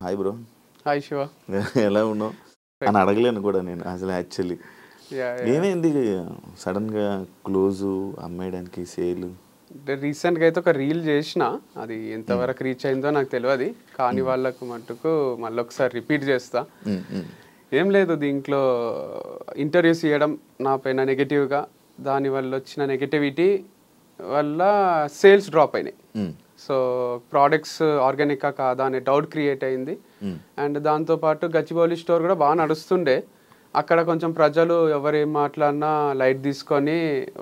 Hi bro. Hi Shiva. ఎలా ఉన్నావు అని అడగలేను కూడా నేను అసలు యాక్చువల్లీ. ఏమైంది సడన్గా క్లోజు అమ్మేయడానికి సేల్? రీసెంట్గా అయితే ఒక రీల్ చేసిన, అది ఎంతవరకు రీచ్ అయిందో నాకు తెలియదు, కానీ వాళ్ళకు మట్టుకు మళ్ళీ ఒకసారి రిపీట్ చేస్తా. ఏం లేదు, దీంట్లో ఇంటర్వ్యూస్ ఇవ్వడం నా పైన నెగిటివ్గా, దానివల్ల వచ్చిన నెగిటివిటీ వల్ల సేల్స్ డ్రాప్ అయినాయి. సో ప్రోడక్ట్స్ ఆర్గానికా కాదా అనే డౌట్ క్రియేట్ అయింది. అండ్ దాంతోపాటు గచ్చిబౌలి స్టోర్ కూడా బాగా నడుస్తుండే, అక్కడ కొంచెం ప్రజలు ఎవరేం మాట్లాడినా లైట్ తీసుకొని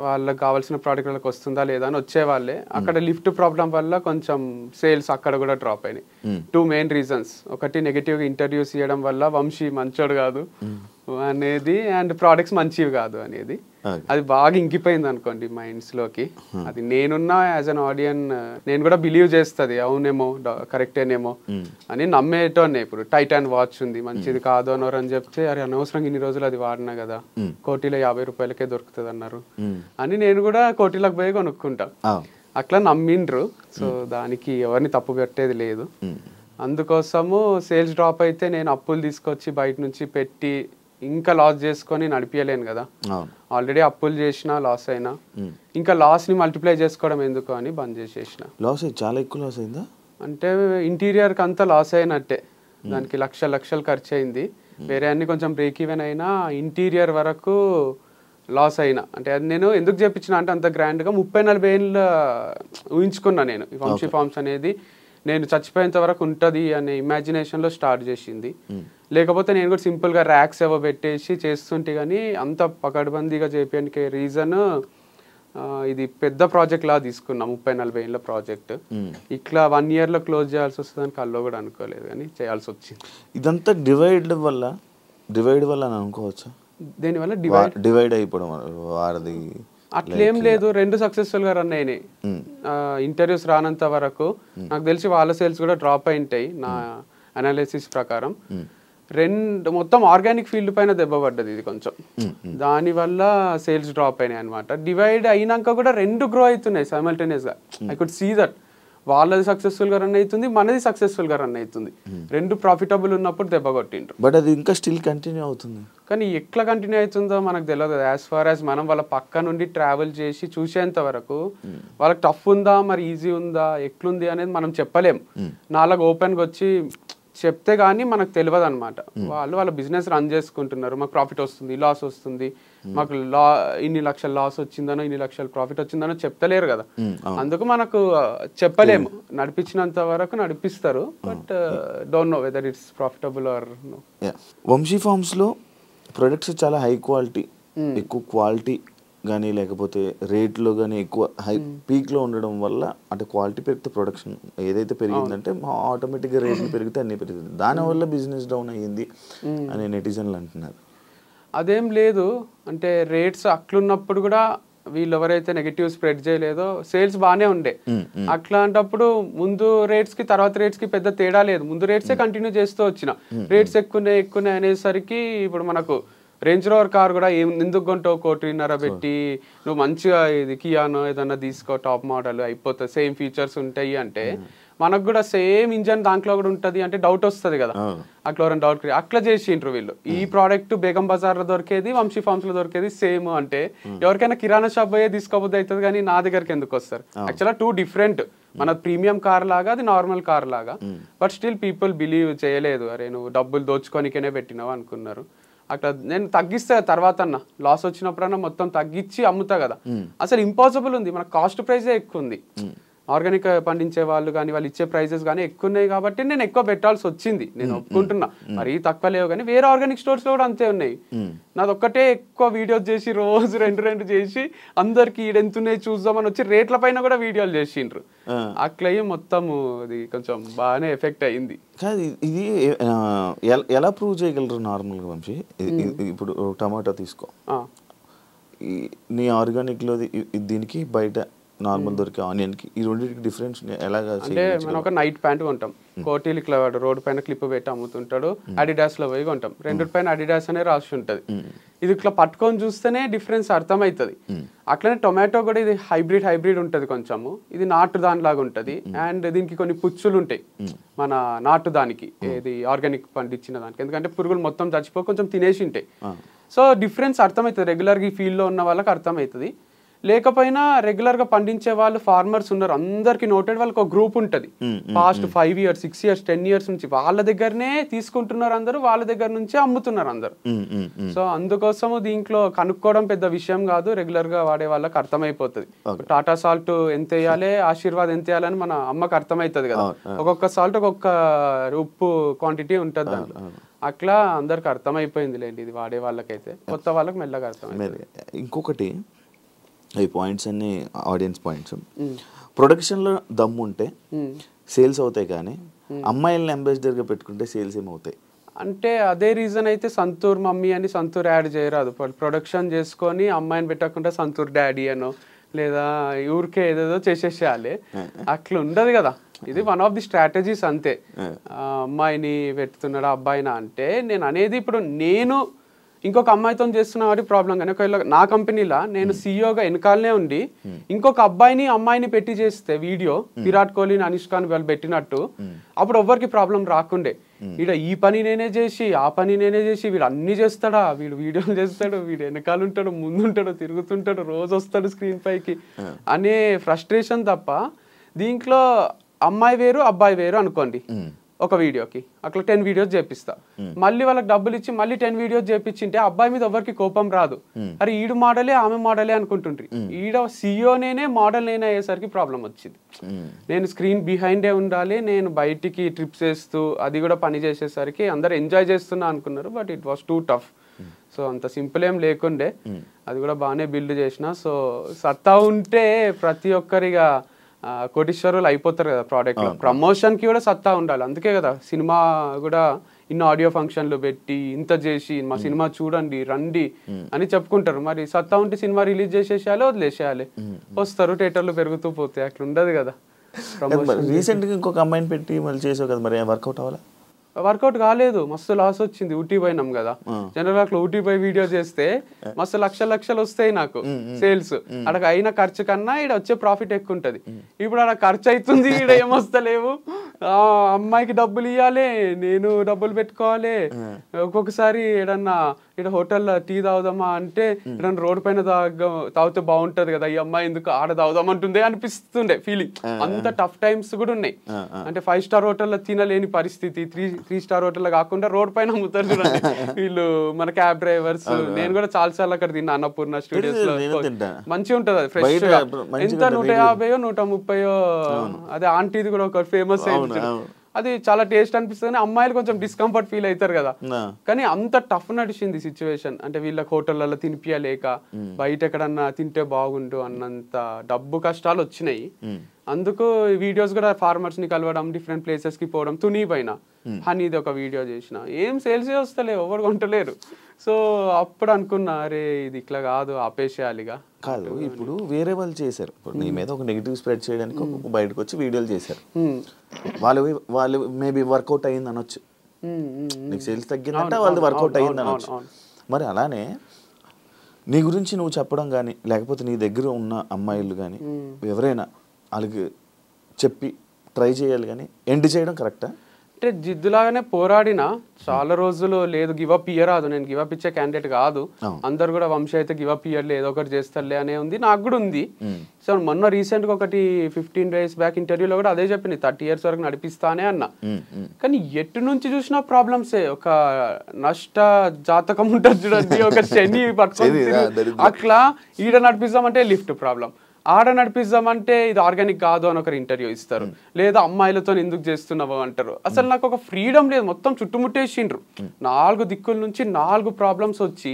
వాళ్ళకి కావాల్సిన ప్రోడక్ట్ వాళ్ళకి వస్తుందా లేదా అని వచ్చేవాళ్ళే. అక్కడ లిఫ్ట్ ప్రాబ్లం వల్ల కొంచెం సేల్స్ అక్కడ కూడా డ్రాప్ అయినాయి. 2 మెయిన్ రీజన్స్. ఒకటి నెగిటివ్గా ఇంటర్వ్యూస్ ఇవ్వడం వల్ల వంశీ మంచోడు కాదు అనేది, అండ్ ప్రోడక్ట్స్ మంచివి కాదు అనేది. అది బాగా ఇంకిపోయింది అనుకోండి మైండ్స్లోకి. అది నేనున్నా యాజ్ అన్ ఆడియన్ నేను కూడా బిలీవ్ చేస్తుంది, అవునేమో కరెక్టేనేమో అని నమ్మేటోనే. ఇప్పుడు టైటాన్ వాచ్ ఉంది, మంచిది కాదు అన్నారు అని చెప్తే, అరే అనవసరంగా ఇన్ని రోజులు అది వాడినా కదా, కోటిలో 50 రూపాయలకే దొరుకుతుంది అన్నారు అని నేను కూడా కోటిలకు పోయి కొనుక్కుంటా. అట్లా నమ్మిండ్రు. సో దానికి ఎవరిని తప్పు పెట్టేది లేదు. అందుకోసము సేల్స్ డ్రాప్ అయితే నేను అప్పులు తీసుకొచ్చి బయట నుంచి పెట్టి ఇంకా లాస్ చేసుకొని నడిపించలేను కదా. ఆల్రెడీ అప్పులు చేసినా లాస్ అయినా, ఇంకా లాస్ ని మల్టిప్లై చేసుకోవడం ఎందుకు అని బంద్ చేసేసిన. లాస్ చాలా ఎక్కువ లాస్ అయిందా? అంటే ఇంటీరియర్ కి అంతా లాస్ అయినట్టే, దానికి లక్షలు ఖర్చు అయింది. వేరే అన్ని కొంచెం బ్రేక్ ఈవెన్ అయినా, ఇంటీరియర్ వరకు లాస్ అయినా. అంటే అది నేను ఎందుకు చెప్పించిన అంటే, అంత గ్రాండ్గా 30-40 ఏళ్ళ ఊహించుకున్నా నేను. ఈ వంశీ ఫార్మ్స్ అనేది నేను చచ్చిపోయేంత వరకు ఉంటుంది అనే ఇమాజినేషన్లో స్టార్ట్ చేసింది. లేకపోతే నేను కూడా సింపుల్గా ర్యాక్స్ ఏవో పెట్టేసి చేస్తుంటే, కానీ అంత పకడ్బందీగా చేయడానికి రీజన్ ఇది పెద్ద ప్రాజెక్ట్ లా తీసుకున్నా, 30-40 ఏళ్ళ ప్రాజెక్ట్. ఇట్లా 1 yearలో క్లోజ్ చేయాల్సి వస్తుందని కల్లో కూడా అనుకోలేదు, కానీ చేయాల్సి వచ్చింది. ఇదంతా డివైడ్ వల్ల అని అనుకోవచ్చా? దేనివల్ల డివైడ్ అయిపోవడం వారిది అట్లేం లేదు. 2 సక్సెస్ఫుల్ గా రన్ అయినాయి. ఇంటర్వ్యూస్ రానంత వరకు నాకు తెలిసి వాళ్ళ సేల్స్ కూడా డ్రాప్ అయింటాయి నా అనాలిసిస్ ప్రకారం. మొత్తం ఆర్గానిక్ ఫీల్డ్ పైన దెబ్బ పడ్డది ఇది కొంచెం, దానివల్ల సేల్స్ డ్రాప్ అయినాయి అనమాట. డివైడ్ అయినాక కూడా 2 గ్రో అవుతున్నాయి సైమల్టేనియస్ గా. ఐ కుడ్ సీ దట్ వాళ్ళది సక్సెస్ఫుల్ గా రన్ అవుతుంది, మనది సక్సెస్ఫుల్ గా రన్ అవుతుంది. 2 ప్రాఫిటబుల్ ఉన్నప్పుడు దెబ్బ కొట్టిండ్రు. బట్ అది ఇంకా స్టిల్ కంటిన్యూ అవుతుంది. కానీ ఎట్లా కంటిన్యూ అవుతుందో మనకు తెలియదు కదా. యాజ్ ఫార్ యాజ్ మనం వాళ్ళ పక్క నుండి ట్రావెల్ చేసి చూసేంత వరకు వాళ్ళకి టఫ్ ఉందా మరి ఈజీ ఉందా ఎట్లుంది అనేది మనం చెప్పలేం. నాలుగు ఓపెన్గా వచ్చి చెప్తే కానీ మనకు తెలియదు అనమాట. వాళ్ళ బిజినెస్ రన్ చేసుకుంటున్నారు, మాకు ప్రాఫిట్ వస్తుంది, లాస్ వస్తుంది, మాకు ఇన్ని లక్షల లాస్ వచ్చిందనో ఇన్ని లక్షల ప్రాఫిట్ వచ్చిందనో చెప్తలేరు కదా. అందుకు మనకు చెప్పలేము. నడిపించినంత వరకు నడిపిస్తారు, but don't know whether it's profitable or no. Vamshi ఫార్మ్స్లో ప్రొడక్ట్స్ చాలా హై క్వాలిటీ, ఎక్కువ క్వాలిటీ కానీ లేకపోతే రేట్లో కానీ ఎక్కువ హై పీక్లో ఉండడం వల్ల, అంటే క్వాలిటీ పెరిగితే ప్రొడక్షన్ ఏదైతే పెరిగిందంటే ఆటోమేటిక్గా రేట్లు పెరిగితే అన్నీ పెరుగుతుంది. దానివల్ల బిజినెస్ డౌన్ అయ్యింది అని నెటిజన్లు అంటున్నారు. అదేం లేదు, అంటే రేట్స్ అట్లున్నప్పుడు కూడా వీళ్ళు ఎవరైతే నెగటివ్ స్ప్రెడ్ చేయలేదో సేల్స్ బాగానే ఉండే. అట్లాంటప్పుడు ముందు రేట్స్ కి తర్వాత రేట్స్ కి పెద్ద తేడా లేదు, ముందు రేట్సే కంటిన్యూ చేస్తూ వచ్చిన. రేట్స్ ఎక్కువ అనేసరికి ఇప్పుడు మనకు రేంజ్ రోవర్ కార్ కూడా ఎందుకు కొంటావు 1.5 పెట్టి, నువ్వు మంచిగా ఇది కియానో ఏదన్నా తీసుకో టాప్ మోడల్ అయిపోతుంది, సేమ్ ఫీచర్స్ ఉంటాయి అంటే మనకు కూడా సేమ్ ఇంజన్ దాంట్లో కూడా ఉంటుంది అంటే డౌట్ వస్తుంది కదా. అట్లా ఎవరైనా డౌట్ అట్లా చేసిండ్రు వీళ్ళు. ఈ ప్రోడక్ట్ బేగం బజార్ లో దొరికేది వంశీ ఫార్మ్స్ లో దొరికేది సేమ్ అంటే ఎవరికైనా కిరాణా షాప్ పోయే తీసుకోబోద్ది అవుతుంది, కానీ నా దగ్గరికి ఎందుకు వస్తారు? యాక్చువల్గా 2 డిఫరెంట్, మన ప్రీమియం కార్ లాగా అది నార్మల్ కార్ లాగా. బట్ స్టిల్ పీపుల్ బిలీవ్ చేయలేదు, అరే నువ్వు డబ్బులు దోచుకోనికనే పెట్టినావు అనుకున్నారు. అట్లా నేను తగ్గిస్తా తర్వాత అన్న, లాస్ వచ్చినప్పుడన్నా మొత్తం తగ్గించి అమ్ముతా కదా. అసలు ఇంపాసిబుల్ ఉంది, మన కాస్ట్ ప్రైజే ఎక్కువ ఉంది. ఆర్గానిక్ పండించే వాళ్ళు కానీ వాళ్ళు ఇచ్చే ప్రైజెస్ కానీ ఎక్కువ ఉన్నాయి కాబట్టి నేను ఎక్కువ పెట్టాల్సి వచ్చింది, నేను ఒప్పుకుంటున్నా. మరి తక్కువ లేవు, కానీ వేరే ఆర్గానిక్ స్టోర్స్ లో కూడా అంతే ఉన్నాయి. నాది ఒక్కటే ఎక్కువ వీడియోస్ చేసి రోజు 2 చేసి అందరికి ఈడెంతున్నాయి చూద్దామని వచ్చి రేట్ల పైన కూడా వీడియోలు చేసిండ్రు. అట్లా మొత్తం అది కొంచెం బాగానే ఎఫెక్ట్ అయ్యింది. కాదు, ఇది ఎలా ప్రూవ్ చేయగలరు నార్మల్గా వంశీ? ఇప్పుడు టమాటా తీసుకో, నీ ఆర్గానిక్లో దీనికి బయట నార్మల్ దొరికే ఆనియన్కి ఈ రెండింటికి డిఫరెన్స్ ఎలాగా అంటే మనం ఒక నైట్ ప్యాంట్ కొంటాం, కోటీలు ఇట్లా రోడ్డు పైన క్లిప్ పెట్టి అమ్ముతుంటాడు, అడిడాస్ లో పోయి కొంటాం, రెండు పైన అడిడాస్ అనే రాసి ఉంటది. ఇది ఇట్లా పట్టుకొని చూస్తేనే డిఫరెన్స్ అర్థమవుతుంది. అట్లనే టొమాటో కూడా ఇది హైబ్రిడ్ ఉంటది కొంచెము, ఇది నాటు దానిలాగా ఉంటది. అండ్ దీనికి కొన్ని పుచ్చులు ఉంటాయి మన నాటు దానికి, ఇది ఆర్గానిక్ పండించిన దానికి, ఎందుకంటే పురుగులు మొత్తం చచ్చిపో కొంచెం తినేసి ఉంటాయి. సో డిఫరెన్స్ అర్థమవుతుంది, రెగ్యులర్గా ఈ ఫీల్డ్లో ఉన్న వాళ్ళకి అర్థమవుతుంది. లేకపోయినా రెగ్యులర్ గా పండించే వాళ్ళు ఫార్మర్స్ ఉన్నారు, అందరికి నోటెడ్ వాళ్ళకి ఒక గ్రూప్ ఉంటుంది. పాస్ట్ 5 years 6 years 10 years నుంచి వాళ్ళ దగ్గరనే తీసుకుంటున్నారు అందరూ, వాళ్ళ దగ్గర నుంచే అమ్ముతున్నారు అందరు. సో అందుకోసము దీంట్లో కనుక్కోవడం పెద్ద విషయం కాదు, రెగ్యులర్ గా వాడే వాళ్ళకి అర్థమైపోతుంది. టాటా సాల్ట్ ఎంత వేయాలి, ఆశీర్వాద్ ఎంత వేయాలని మన అమ్మకి అర్థమవుతుంది కదా, ఒక్కొక్క సాల్ట్ ఒక్కొక్క ఉప్పు క్వాంటిటీ ఉంటుంది దాంట్లో. అట్లా అందరికి అర్థమైపోయింది లేండి, ఇది వాడే వాళ్ళకైతే. కొత్త వాళ్ళకి మెల్లగా అర్థమైంది. ఇంకొకటి ఈ పాయింట్స్ అన్ని ఆడియన్స్ పాయింట్స్, ప్రొడక్షన్లో దమ్ము ఉంటే సేల్స్ అవుతాయి, కానీ అమ్మాయిలని అంబాసిడర్గా పెట్టుకుంటే సేల్స్ ఏమవుతాయి అంటే అదే రీజన్ అయితే సంతూర్ మమ్మీ అని సంతూర్ యాడ్ చేయరాదు. ప్రొడక్షన్ చేసుకొని అమ్మాయిని పెట్టకుండా సంతూర్ డాడీ అనో లేదా ఊరికే ఏదేదో చేసేసేయాలి, అట్లా ఉండదు కదా. ఇది వన్ ఆఫ్ ది స్ట్రాటజీస్ అంతే. అమ్మాయిని పెడుతున్నాడు అబ్బాయినా అంటే, నేను అనేది ఇప్పుడు నేను ఇంకొక అమ్మాయితో చేస్తున్నా కాబట్టి ప్రాబ్లం. కానీ ఒకవేళ నా కంపెనీలో నేను సీఈఓగా వెనకాలనే ఉండి ఇంకొక అబ్బాయిని అమ్మాయిని పెట్టి చేస్తే వీడియో, విరాట్ కోహ్లీని అనుష్కాని వాళ్ళు పెట్టినట్టు, అప్పుడు ఎవ్వరికి ప్రాబ్లం రాకుండే. వీడ ఈ పని నేనే చేసి ఆ పని నేనే చేసి వీడు అన్ని చేస్తాడా, వీడు వీడియోలు చేస్తాడు, వీడు వెనకాల ఉంటాడు ముందుంటాడు తిరుగుతుంటాడు రోజు వస్తాడు స్క్రీన్ పైకి అనే ఫ్రస్ట్రేషన్ తప్ప, దీంట్లో అమ్మాయి వేరు అబ్బాయి వేరు అనుకోండి ఒక వీడియోకి, అట్లా 10 videos చేపిస్తా, మళ్ళీ వాళ్ళకి డబ్బులు ఇచ్చి మళ్ళీ 10 videos చేపించింటే అబ్బాయి మీద ఎవరికి కోపం రాదు. అరే ఈడు మోడలే ఆమె మోడలే అనుకుంటుండ్రి, ఈడ సీఈఓ నేనే మోడల్ నేనే అయ్యేసరికి ప్రాబ్లం వచ్చింది. నేను స్క్రీన్ బిహైండే ఉండాలి, నేను బయటికి ట్రిప్స్ వేస్తూ అది కూడా పని చేసేసరికి అందరు ఎంజాయ్ చేస్తున్నా అనుకున్నారు, but it was two tough. So అంత సింపుల్ ఏం లేకుండే, అది కూడా బాగానే బిల్డ్ చేసిన. సో సత్తా ఉంటే ప్రతి ఒక్కరిగా కోటీశ్వరులు అయిపోతారు కదా ప్రోడక్ట్ లో. ప్రమోషన్ కి కూడా సత్తా ఉండాలి, అందుకే కదా సినిమా కూడా ఇన్ని ఆడియో ఫంక్షన్లు పెట్టి ఇంత చేసి మా సినిమా చూడండి రండి అని చెప్పుకుంటారు. మరి సత్తా ఉంటే సినిమా రిలీజ్ చేసేసేయాలి, వదిలేసేయాలి, వస్తారు థియేటర్లు పెరుగుతూ పోతాయి, అట్లా ఉండదు కదా. రీసెంట్ గా ఇంకొక అమ్మాయిని పెట్టి మళ్ళీ చేసావు కదా, మరి వర్కౌట్ అవ్వాలా? వర్కౌట్ కాలేదు, మస్తు లాస్ వచ్చింది. ఊటీ పోయినాం కదా, జనరల్ అట్లా ఊటీ పోయి వీడియో చేస్తే మస్తు లక్షలు వస్తాయి నాకు సేల్స్. అక్కడ అయిన ఖర్చు కన్నా ఇక్కడ వచ్చే ప్రాఫిట్ ఎక్కువ ఉంటది. ఇప్పుడు అక్కడ ఖర్చు అవుతుంది, ఇక్కడ ఏమొస్తలేవు, అమ్మాయికి డబ్బులు ఇవ్వాలి, నేను డబ్బులు పెట్టుకోవాలి. ఒక్కొక్కసారి ఏడన్నా ఇక్కడ హోటల్లో టీ తాగుదామా అంటే ఏదన్నా రోడ్ పైన తాగితే బాగుంటది కదా, ఈ అమ్మాయి ఎందుకు ఆడ తాగుదామంటుందే అనిపిస్తుండే ఫీలింగ్. అంత టఫ్ టైమ్స్ కూడా ఉన్నాయి. అంటే 5 star హోటల్లో తినలేని పరిస్థితి, 3 star హోటల్లో కాకుండా రోడ్ పైన అమ్ముతారు చూడండి వీళ్ళు మన క్యాబ్ డ్రైవర్స్. నేను కూడా చాలా అక్కడ తిన్నా అన్నపూర్ణ స్టూడియోస్ లో, మంచిగా ఉంటది అది ఫ్రెష్ గా. ఎంత 150 130 అదే ఆంటీది కూడా ఒక ఫేమస్ అయింది, అది చాలా టేస్ట్ అనిపిస్తుంది. అమ్మాయిలు కొంచెం డిస్కంఫర్ట్ ఫీల్ అవుతారు కదా, కానీ అంత టఫ్ నడిచింది సిచ్యువేషన్. అంటే వీళ్ళకి హోటళ్లలో తినిపియలేక బయట ఎక్కడన్నా తింటే బాగుండు అన్నంత డబ్బు కష్టాలు వచ్చినాయి. అందుకు వీడియోస్ కూడా ఫార్మర్స్ ని కలవడం, డిఫరెంట్ ప్లేసెస్ కి పోవడం. తుని పైన హనీది ఒక వీడియో చేసిన, ఏం సేల్స్ వస్తలేవు, ఎవరు కొంటలేరు. సో అప్పుడు అనుకున్నా, అరే ఇది ఇట్లా కాదు, ఆపేసేయాలిగా. కాదు, ఇప్పుడు వేరే వాళ్ళు చేశారు, నీ మీద ఒక నెగిటివ్ స్ప్రెడ్ చేయడానికి బయటకు వచ్చి వీడియోలు చేశారు, వాళ్ళు మేబీ వర్కౌట్ అయ్యింది అనొచ్చు, నీకు సేల్స్ తగ్గిందంటే వాళ్ళది వర్కౌట్ అయ్యింది అనొచ్చు. మరి అలానే నీ గురించి నువ్వు చెప్పడం కానీ, లేకపోతే నీ దగ్గర ఉన్న అమ్మాయిలు కానీ ఎవరైనా వాళ్ళకి చెప్పి ట్రై చేయాలి, కానీ ఎండ్ చేయడం కరెక్టా? అంటే జిద్దులాగానే పోరాడినా చాలా రోజులు లేదు, గివప్ ఇయ్యరాదు, నేను గివప్ ఇచ్చే క్యాండిడేట్ కాదు. అందరు కూడా వంశీ అయితే గివప్ ఇయ్యర్లే, ఏదో ఒకటి చేస్తారులే అనే ఉంది, నాకు కూడా ఉంది. సో మొన్న రీసెంట్ గా ఒకటి 15 days బ్యాక్ ఇంటర్వ్యూలో కూడా అదే చెప్పింది, 30 years వరకు నడిపిస్తానే అన్న. కానీ ఎటు నుంచి చూసినా ప్రాబ్లమ్సే, ఒక నష్ట జాతకం ఉంటుంది చూడండి, ఒక శని పట్టుకొని అట్లా. ఈడ నడిపిస్తామంటే లిఫ్ట్ ప్రాబ్లం, ఆడ నడిపిస్తామంటే ఇది ఆర్గానిక్ కాదు అని ఒకరు ఇంటర్వ్యూ ఇస్తారు, లేదా అమ్మాయిలతో ఎందుకు చేస్తున్నావు అంటారు. అసలు నాకు ఒక ఫ్రీడమ్ లేదు, మొత్తం చుట్టుముట్టేసిండ్రు. 4 దిక్కుల నుంచి 4 ప్రాబ్లమ్స్ వచ్చి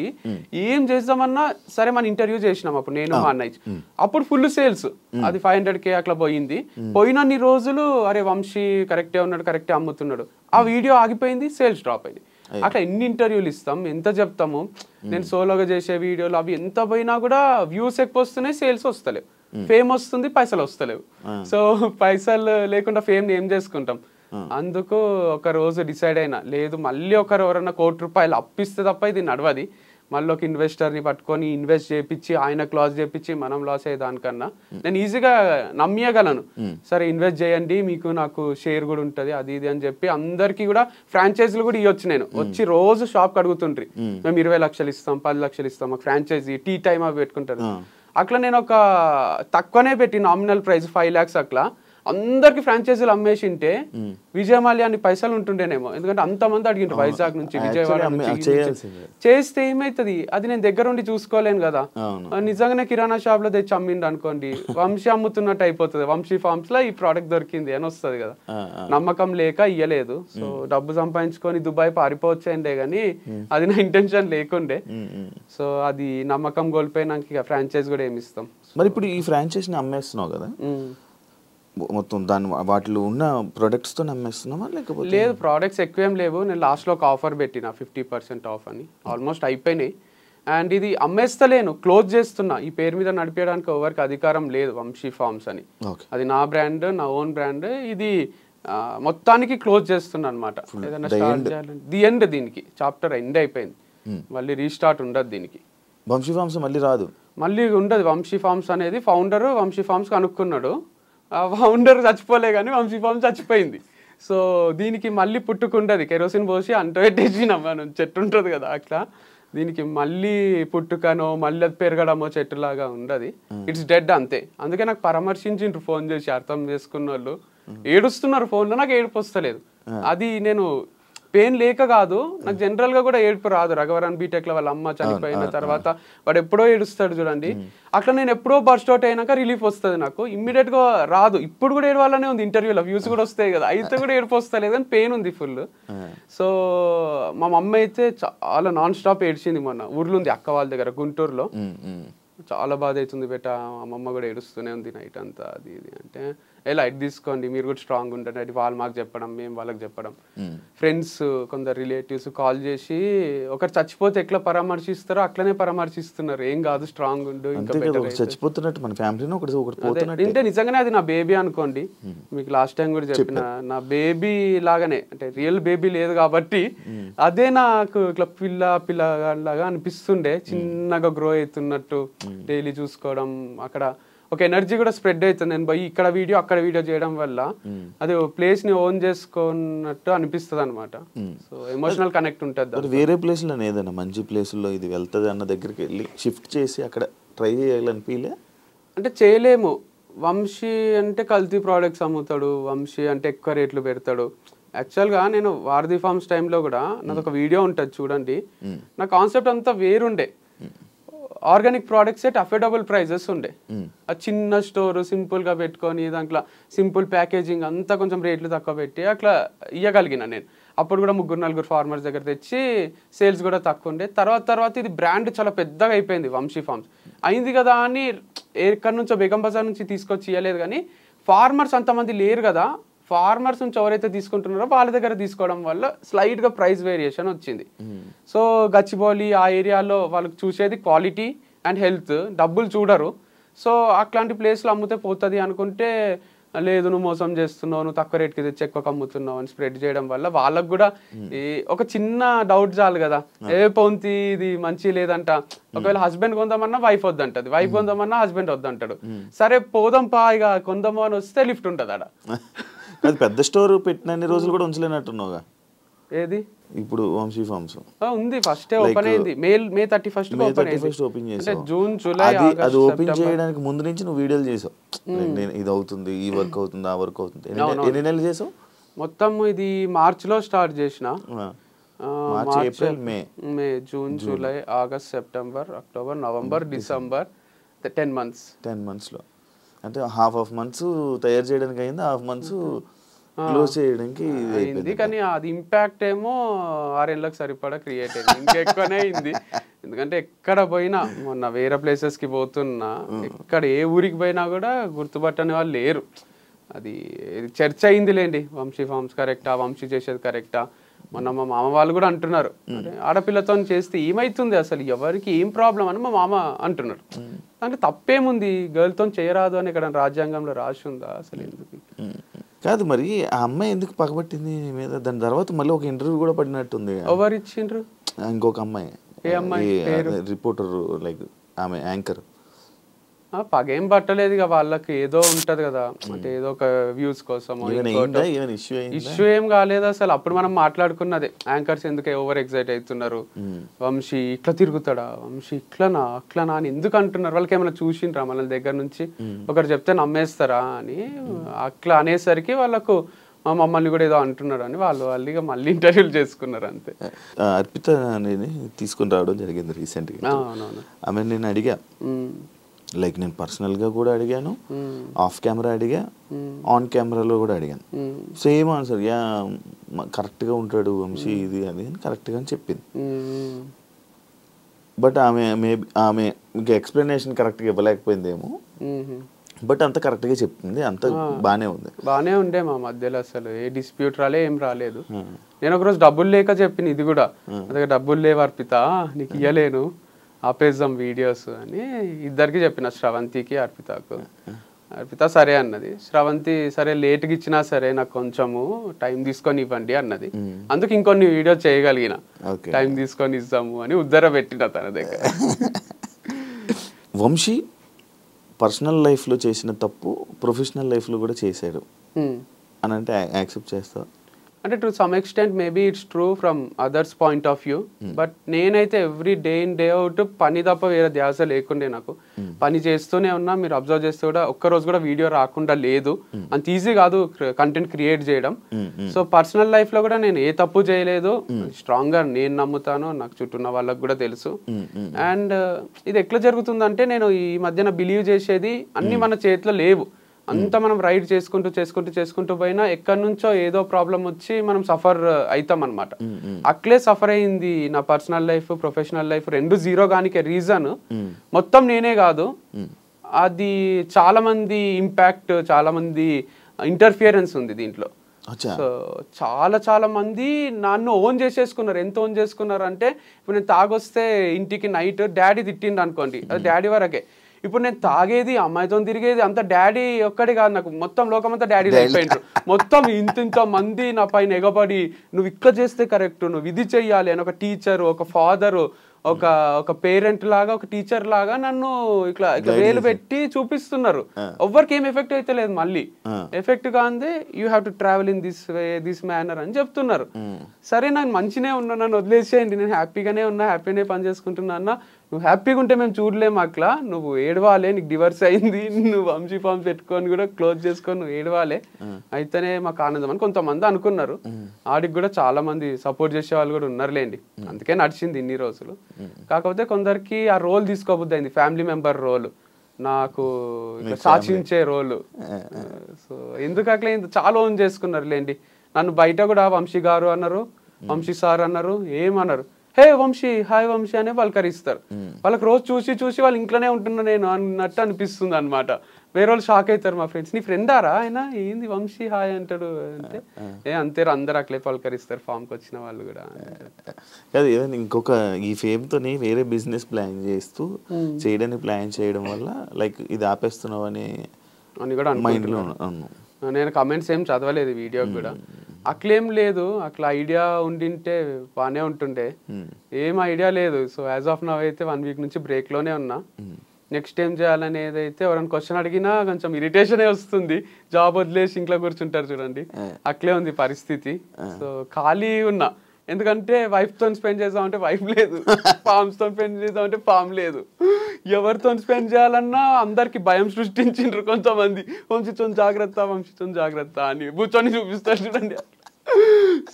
ఏం చేద్దామన్నా సరే. మన ఇంటర్వ్యూ చేసినాం అప్పుడు నేను మా అన్నయ్య, అప్పుడు ఫుల్ సేల్స్, అది 500K అట్లా పోయింది. పోయినన్ని రోజులు అరే వంశీ కరెక్టే ఉన్నాడు, కరెక్టే అమ్ముతున్నాడు, ఆ వీడియో ఆగిపోయింది, సేల్స్ డ్రాప్ అయింది. అట్లా ఎన్ని ఇంటర్వ్యూలు ఇస్తాం, ఎంత చెప్తాము. నేను సోలోగా చేసే వీడియోలు అవి ఎంత పోయినా కూడా వ్యూస్ ఎక్కువ వస్తున్నాయి, సేల్స్ వస్తలేవు. ఫేమ్ వస్తుంది, పైసలు వస్తలేవు. సో పైసలు లేకుండా ఫేమ్ ఏం చేసుకుంటాం? అందుకు ఒక రోజు డిసైడ్ అయినా, లేదు మళ్ళీ ఒకరు ఎవరన్నా ₹1,00,00,000 అప్పిస్తే తప్ప ఇది నడవది, మళ్ళీ ఒక ఇన్వెస్టర్ని పట్టుకొని ఇన్వెస్ట్ చేయించి ఆయనకు లాస్ చేయించి మనం లాస్ అయ్యే దానికన్నా నేను ఈజీగా నమ్మియగలను. సరే ఇన్వెస్ట్ చేయండి, మీకు నాకు షేర్ కూడా ఉంటుంది అది ఇది అని చెప్పి అందరికీ కూడా ఫ్రాంచైజీలు కూడా ఇవ్వచ్చు. నేను వచ్చి రోజు షాప్కి అడుగుతుండ్రి, మేము 20 లక్షలు ఇస్తాం, 10 లక్షలు ఇస్తాం, మాకు ఫ్రాంచైజీ టీ టైమ్ అవి పెట్టుకుంటారు. అట్లా నేను ఒక తక్కువనే పెట్టి నామినల్ ప్రైస్ 5 lakhs అట్లా అందరికి ఫ్రాంచైజీలు అమ్మేసింటే విజయమాల్యా అని పైసలు ఉంటుండేనేమో. ఎందుకంటే అంతమంది అడిగిండ్రు వైజాగ్ నుంచి, విజయవాడ నుంచి. చేస్తే ఏమైతుంది, అది నేను దగ్గర ఉండి చూసుకోలేను కదా. నిజంగానే కిరాణా షాప్ లో తెచ్చి అమ్మిండు అనుకోండి, వంశీ అమ్ముతున్నట్టు అయిపోతుంది. వంశీ ఫార్మ్స్ లో ఈ ప్రోడక్ట్ దొరికింది అని వస్తుంది కదా. నమ్మకం లేక ఇయ్యలేదు. సో డబ్బు సంపాదించుకొని దుబాయ్ పారిపోవచ్చండే గానీ అది నా ఇంటెన్షన్ లేకుండే. సో అది నమ్మకం కోల్పోయినాక ఫ్రాంచైజ్ కూడా ఏమి ఇస్తాం. మరి ఇప్పుడు ఈ ఫ్రాంచైజీని అమ్మేస్తున్నావు కదా, మొత్తం దాని వాటిలో ఉన్న ప్రొడక్ట్స్తో అమ్మేస్తున్నామా లేకపోతే? లేదు, ప్రోడక్ట్స్ ఎక్కువ ఏం లేవు. నేను లాస్ట్లో ఒక ఆఫర్ పెట్టిన 50% ఆఫ్ అని, ఆల్మోస్ట్ అయిపోయినాయి. అండ్ ఇది అమ్మేస్తలేను, క్లోజ్ చేస్తున్నా. ఈ పేరు మీద నడిపేయడానికి ఎవరికి అధికారం లేదు, వంశీ ఫార్మ్స్ అని. అది నా బ్రాండ్, నా ఓన్ బ్రాండ్. ఇది మొత్తానికి క్లోజ్ చేస్తున్నా అనమాట. ఏదైనా స్టార్ట్ చేయాలంటే ది ఎండ్, దీనికి చాప్టర్ ఎండ్ అయిపోయింది, మళ్ళీ రీస్టార్ట్ ఉండదు దీనికి. వంశీ ఫార్మ్స్ మళ్ళీ రాదు, మళ్ళీ ఉండదు. వంశీ ఫార్మ్స్ అనేది ఫౌండర్ వంశీ ఫార్మ్స్ కనుక్కున్నాడు, ఆ ఫౌండర్ చచ్చిపోలే కానీ వంశీ ఫార్మ్స్ చచ్చిపోయింది. సో దీనికి మళ్ళీ పుట్టుకుంటుంది, కెరోసిన్ పోసి అంటపెట్టేసినాం మనం, చెట్టు ఉంటుంది కదా అట్లా. దీనికి మళ్ళీ పుట్టుకనో మళ్ళీ అది పెరగడమో చెట్టులాగా ఉండదు, ఇట్స్ డెడ్ అంతే. అందుకే నాకు పరామర్శించిండ్రు ఫోన్ చేసి, అర్థం చేసుకున్న వాళ్ళు ఏడుస్తున్నారు ఫోన్లో, నాకు ఏడుపు వస్తలేదు. అది నేను పెయిన్ లేక కాదు, నాకు జనరల్ గా కూడా ఏడుపు రాదు. రఘవరన్ బీటెక్ లో వాళ్ళ అమ్మ చనిపోయిన తర్వాత వాడు ఎప్పుడో ఏడుస్తాడు చూడండి, అట్లా నేను ఎప్పుడో బర్స్ట్ అవుట్ అయినాక రిలీఫ్ వస్తుంది, నాకు ఇమ్మీడియట్ గా రాదు. ఇప్పుడు కూడా ఏడవాలనే ఉంది, ఇంటర్వ్యూలో వ్యూస్ కూడా వస్తాయి కదా, అయితే కూడా ఏడుపు వస్తలేదు అని పెయిన్ ఉంది ఫుల్. సో మా మమ్మ అయితే చాలా నాన్ స్టాప్ ఏడ్చింది. మొన్న ఊర్లో ఉంది అక్క వాళ్ళ దగ్గర గుంటూరులో, చాలా బాధ అవుతుంది బెట, అమ్మమ్మ కూడా ఏడుస్తూనే ఉంది నైట్ అంతా అది ఇది అంటే, ఏ లైట్ తీసుకోండి, మీరు కూడా స్ట్రాంగ్ ఉంటుంది. అది వాళ్ళు మాకు చెప్పడం, మేము వాళ్ళకి చెప్పడం. ఫ్రెండ్స్ కొందరు రిలేటివ్స్ కాల్ చేసి, ఒకరు చచ్చిపోతే ఎట్లా పరామర్శిస్తారో అట్లనే పరామర్శిస్తున్నారు, ఏం కాదు స్ట్రాంగ్ ఉండు, ఇంకా చచ్చిపోతున్నట్టు మన ఫ్యామిలీలో అంటే నిజంగానే అది నా బేబీ అనుకోండి. మీకు లాస్ట్ టైం కూడా చెప్పిన, నా బేబీ లాగానే, అంటే రియల్ బేబీ లేదు కాబట్టి అదే నాకు ఇట్లా పిల్ల లాగా అనిపిస్తుండే, చిన్నగా గ్రో అవుతున్నట్టు, డైలీ చూసుకోవడం. అక్కడ ఒక ఎనర్జీ కూడా స్ప్రెడ్ అవుతుంది. నేను పోయి ఇక్కడ వీడియో అక్కడ వీడియో చేయడం వల్ల అది ప్లేస్ ని ఓన్ చేసుకున్నట్టు అనిపిస్తుంది అనమాట. సో ఎమోషనల్ కనెక్ట్ ఉంటుంది. వేరే ప్లేస్ లో ఏదైనా మంచి ప్లేస్ లో ఇది వెళ్తుంది అన్న దగ్గరికి వెళ్ళి షిఫ్ట్ చేసి అక్కడ ట్రై చేయాలనిపించలే? అంటే చేయలేము. వంశీ అంటే కల్తీ ప్రోడక్ట్స్ అమ్ముతాడు, వంశీ అంటే ఎక్కువ రేట్లు పెడతాడు. యాక్చువల్గా నేను వారధి ఫార్మ్స్ టైంలో కూడా నాది ఒక వీడియో ఉంటుంది చూడండి, నా కాన్సెప్ట్ అంతా వేరుండే. Organic products at affordable prices ఉండే, ఆ చిన్న స్టోర్ సింపుల్ గా పెట్టుకొని దాంట్లో సింపుల్ ప్యాకేజింగ్ అంతా కొంచెం రేట్లు తక్కువ పెట్టి అట్లా ఇవ్వగలిగిన నేను. అప్పుడు కూడా 3-4 ఫార్మర్స్ దగ్గర తెచ్చి సేల్స్ కూడా తక్కువ ఉండే. తర్వాత ఇది బ్రాండ్ చాలా పెద్దగా అయిపోయింది వంశీ ఫార్మ్స్. అయింది కదా అని ఎక్కడి నుంచో బేగం బజార్ నుంచి తీసుకొచ్చి ఇవ్వలేదు, కానీ ఫార్మర్స్ అంతమంది లేరు కదా, ఫార్మర్స్ నుంచి ఎవరైతే తీసుకుంటున్నారో వాళ్ళ దగ్గర తీసుకోవడం వల్ల స్లైట్ గా ప్రైస్ వేరియేషన్ వచ్చింది. సో గచ్చిబౌలి ఆ ఏరియాలో వాళ్ళకి చూసేది క్వాలిటీ అండ్ హెల్త్, డబ్బులు చూడరు. సో అట్లాంటి ప్లేస్లో అమ్ముతే పోతుంది అనుకుంటే, లేదు నువ్వు మోసం చేస్తున్నావు, నువ్వు తక్కువ రేట్కి తెచ్చి ఎక్కువ అమ్ముతున్నావు అని స్ప్రెడ్ చేయడం వల్ల వాళ్ళకు కూడా ఒక చిన్న డౌట్ చాలు కదా, ఏ పొంతి ఇది మంచి లేదంట. ఒకవేళ హస్బెండ్ కొందామన్నా వైఫ్ వద్దంటది, వైఫ్ కొందామన్నా హస్బెండ్ వద్దంటాడు. సరే పోదాం పా ఇక కొందాము అని వస్తే లిఫ్ట్ ఉంటుంది ఆడ. అది పెద్ద స్టోర్ పెట్టిన రోజులు కూడా ఉంచలేనట్టున్నావుగా. ఏది ఇప్పుడు వంశీ ఫార్మ్స్ ఉంది, ఫస్ట్ ఓపెన్ అయింది May 31 ఓపెన్ చేసావు. జూన్ జూలై అది ఓపెన్ చేయడానికి ముందు నుంచి నువ్వు వీడియోలు చేసావు, నేను ఇది అవుతుంది, ఈ వర్క్ అవుతుంది, ఆ వర్క్ అవుతుంది. ఎన్ని నెలలు చేసావు మొత్తం? ఇది మార్చ్ లో స్టార్ట్ చేసిన, April May June July August September October November December 10 months లో. అంటే హాఫ్ మంత్స్ తయారు చేయడానికి అయింది, హాఫ్ మంత్స్ క్లోజ్ చేయడానికి అయింది. కానీ అది ఇంపాక్ట్ ఏమో 6 ఏళ్ళకి సరిపడా క్రియేట్ అయింది, ఇంకెక్కువనే అయింది. ఎందుకంటే ఎక్కడ పోయినా, మొన్న వేరే ప్లేసెస్ కి పోతున్నా, ఎక్కడ ఏ ఊరికి పోయినా కూడా గుర్తుపట్టని వాళ్ళు లేరు. అది చర్చ అయింది లేండి, వంశీ ఫార్మ్స్ కరెక్టా, వంశీ చేసేది కరెక్టా. మొన్న మా మామ వాళ్ళు కూడా అంటున్నారు, ఆడపిల్లతో చేస్తే ఏమైతుంది అసలు, ఎవరికి ఏం ప్రాబ్లం అని మా మామ అంటున్నారు. అంటే తప్పేముంది, గర్ల్తో చేయరాదు అని ఇక్కడ రాజ్యాంగంలో రాసి ఉందా అసలు? ఎందుకు కాదు మరి ఆ అమ్మాయి ఎందుకు పగబట్టింది మీద? దాని తర్వాత మళ్ళీ ఒక ఇంటర్వ్యూ కూడా పడినట్టుంది. ఎవరు ఇచ్చిండ్రు? ఇంకొక అమ్మాయి, ఏ అమ్మాయి? రిపోర్టర్, లైక్ ఆమె యాంకర్. పగేం పట్టలేదు ఇక, వాళ్ళకి ఏదో ఉంటది కదా, అంటే ఏదో ఒక వ్యూస్ కోసం. ఇష్యూ ఏం కాలేదు అసలు. అప్పుడు మనం మాట్లాడుకున్నదే, యాంకర్స్ ఎందుకు ఓవర్ ఎక్సైట్ అవుతున్నారు, వంశీ ఇట్లా తిరుగుతాడా, వంశీ ఇట్లనా అట్లనా అని ఎందుకు అంటున్నారు, వాళ్ళకి ఏమైనా చూసిండ్రా మన దగ్గర నుంచి, ఒకరు చెప్తే నమ్మేస్తారా అని అట్లా అనేసరికి వాళ్ళకు మా మమ్మల్ని కూడా ఏదో అంటున్నారు అని వాళ్ళు ఇక మళ్ళీ ఇంటర్వ్యూలు చేసుకున్నారు అంతే. అర్పిత అనేది తీసుకుని రావడం జరిగింది రీసెంట్గా. ఆమె నేను అడిగా, లైక్ నేను పర్సనల్గా కూడా అడిగాను, ఆఫ్ కెమెరా అడిగా, ఆన్ కెమెరాలో కూడా అడిగాను. సేమ్ ఆన్సర్, యా కరెక్ట్గా ఉంటాడు వంశీ ఇది అది అని కరెక్ట్గా అని చెప్పింది. బట్ ఆమె ఇంకా ఎక్స్ప్లెనేషన్ కరెక్ట్గా ఇవ్వలేకపోయిందేమో, బట్ అంత కరెక్ట్గా చెప్పింది, అంత బాగానే ఉండే మా మధ్యలో అసలు ఏ డిస్ప్యూట్ ఏం రాలేదు. నేను ఒకరోజు డబ్బులు లేక చెప్పిన ఇది కూడా, అదే డబ్బులు లేవు అర్పిత నీకు ఇయ్యలేను, ఆపేద్దాం వీడియోస్ అని ఇద్దరికి చెప్పిన, శ్రవంతికి అర్పితకు. అర్పిత సరే అన్నది, శ్రవంతి సరే లేట్గా ఇచ్చినా సరే నాకు కొంచెము టైం తీసుకొని ఇవ్వండి అన్నది. అందుకు ఇంకొన్ని వీడియో చేయగలిగిన, టైం తీసుకొని ఇస్తాము అని ఉద్దర పెట్టిన తన దగ్గర. వంశీ పర్సనల్ లైఫ్లో చేసిన తప్పు ప్రొఫెషనల్ లైఫ్లో కూడా చేశాడు అని అంటే యాక్సెప్ట్ చేస్తా? అంటే to some extent maybe it's true from others point of view. But నేనైతే every day in day out పని తప్ప వేరే ధ్యాస లేకుండే. నాకు పని చేస్తూనే ఉన్నా, మీరు అబ్జర్వ్ చేస్తే కూడా ఒక్కరోజు కూడా వీడియో రాకుండా లేదు. అంత ఈజీ కాదు కంటెంట్ క్రియేట్ చేయడం. సో పర్సనల్ లైఫ్ లో కూడా నేను ఏ తప్పు చేయలేదు, స్ట్రాంగ్ గా నేను నమ్ముతాను, నాకు చుట్టూ ఉన్న వాళ్ళకి కూడా తెలుసు. అండ్ ఇది ఎట్లా జరుగుతుందంటే, నేను ఈ మధ్యన బిలీవ్ చేసేది అన్ని మన చేతిలో లేవు. అంతా మనం రైడ్ చేసుకుంటూ పోయినా ఎక్కడి నుంచో ఏదో ప్రాబ్లం వచ్చి మనం సఫర్ అవుతాం అనమాట. అట్లే సఫర్ అయింది నా పర్సనల్ లైఫ్, ప్రొఫెషనల్ లైఫ్ రెండు జీరో గానికే రీజన్ మొత్తం నేనే కాదు, అది చాలా మంది ఇంపాక్ట్, చాలా మంది ఇంటర్ఫియరెన్స్ ఉంది దీంట్లో. సో చాలా మంది నన్ను ఓన్ చేసేసుకున్నారు. ఎంత ఓన్ చేసుకున్నారు అంటే, ఇప్పుడు నేను తాగొస్తే ఇంటికి నైట్ డాడీ తిట్టిండు అనుకోండి, అది డాడీ వరకే. ఇప్పుడు నేను తాగేది, అమ్మాయితో తిరిగేది అంత డాడీ ఒక్కడే కాదు, నాకు మొత్తం లోకమంతా డాడీ అయిపోయిండ్రు. మొత్తం ఇంత మంది నా పైన ఎగబడి, నువ్వు ఇక్కడ చేస్తే కరెక్ట్, నువ్వు ఇది చెయ్యాలి అని ఒక టీచరు, ఒక ఫాదరు, ఒక పేరెంట్ లాగా, ఒక టీచర్ లాగా నన్ను ఇట్లా వేలు పెట్టి చూపిస్తున్నారు. ఎవ్వరికి ఏం ఎఫెక్ట్ అయితే లేదు. మళ్ళీ ఎఫెక్ట్ కాందే you have to travel in this way, this manner అని చెప్తున్నారు. సరే నాకు మంచినే ఉన్నా, నన్ను వదిలేసేయండి, నేను హ్యాపీగానే ఉన్నా, హ్యాపీనే పని చేసుకుంటున్నా అన్న. నువ్వు హ్యాపీగా ఉంటే మేము చూడలేము అట్లా, నువ్వు ఏడవాలే, నీకు డివర్స్ అయింది, నువ్వు వంశీ ఫామ్ పెట్టుకొని కూడా క్లోజ్ చేసుకొని నువ్వు ఏడవాలే, అయితేనే మాకు ఆనందం అని కొంతమంది అనుకున్నారు. ఆడికి కూడా చాలా మంది సపోర్ట్ చేసే వాళ్ళు కూడా ఉన్నారులేండి, అందుకే నడిచింది ఇన్ని రోజులు. కాకపోతే కొందరికి ఆ రోల్ తీసుకోబుద్ది అయింది, ఫ్యామిలీ మెంబర్ రోల్, నాకు సాక్షించే రోలు. సో ఎందుకు అట్లా చాలా ఓన్ చేసుకున్నారు లేండి. నన్ను బయట కూడా వంశీ గారు అన్నారు, వంశీ సార్ అన్నారు, ఏమన్నారు, హే వంశీ, హాయ్ వంశీ అనే పలకరిస్తారు. వాళ్ళకి రోజు చూసి వాళ్ళు ఇంట్లోనే ఉంటున్నా నేను అన్నట్టు అనిపిస్తుంది అనమాట. వేరే వాళ్ళు షాక్ అవుతారు, మా ఫ్రెండ్స్, నీ ఫ్రెండారా ఆయన, ఏంది వంశీ హాయ్ అంటాడు అంటే, అంతే అందరు అట్లే పలకరిస్తారు ఫామ్కి వచ్చిన వాళ్ళు కూడా. కాదు, ఏదైనా ఇంకొక ఈ ఫేమ్తోని వేరే బిజినెస్ ప్లాన్ చేస్తూ చేయడానికి ప్లాన్ చేయడం వల్ల లైక్ ఇది ఆపేస్తున్నావు అని కూడా అనుకుంటున్నాను. నేను కమెంట్స్ ఏం చదవలేదు వీడియోకి కూడా, అట్లేం లేదు, అట్లా ఐడియా ఉండింటే బాగానే ఉంటుండే, ఏం ఐడియా లేదు. సో యాజ్ ఆఫ్ నౌ అయితే 1 వీక్ నుంచి బ్రేక్లోనే ఉన్నా. నెక్స్ట్ ఏం చేయాలనేది అయితే ఎవరైనా క్వశ్చన్ అడిగినా కొంచెం ఇరిటేషనే వస్తుంది. జాబ్ వదిలేసి ఇంట్లో కూర్చుంటారు చూడండి, అట్లే ఉంది పరిస్థితి. సో ఖాళీ ఉన్నా, ఎందుకంటే వైఫ్తో స్పెండ్ చేద్దామంటే వైఫ్ లేదు, ఫామ్స్తో స్పెండ్ చేద్దామంటే ఫామ్ లేదు. ఎవరితో స్పెండ్ చేయాలన్నా అందరికి భయం సృష్టించిండ్రు కొంతమంది, వంశీతో జాగ్రత్త అని కూర్చొని చూపిస్తారు చూడండి.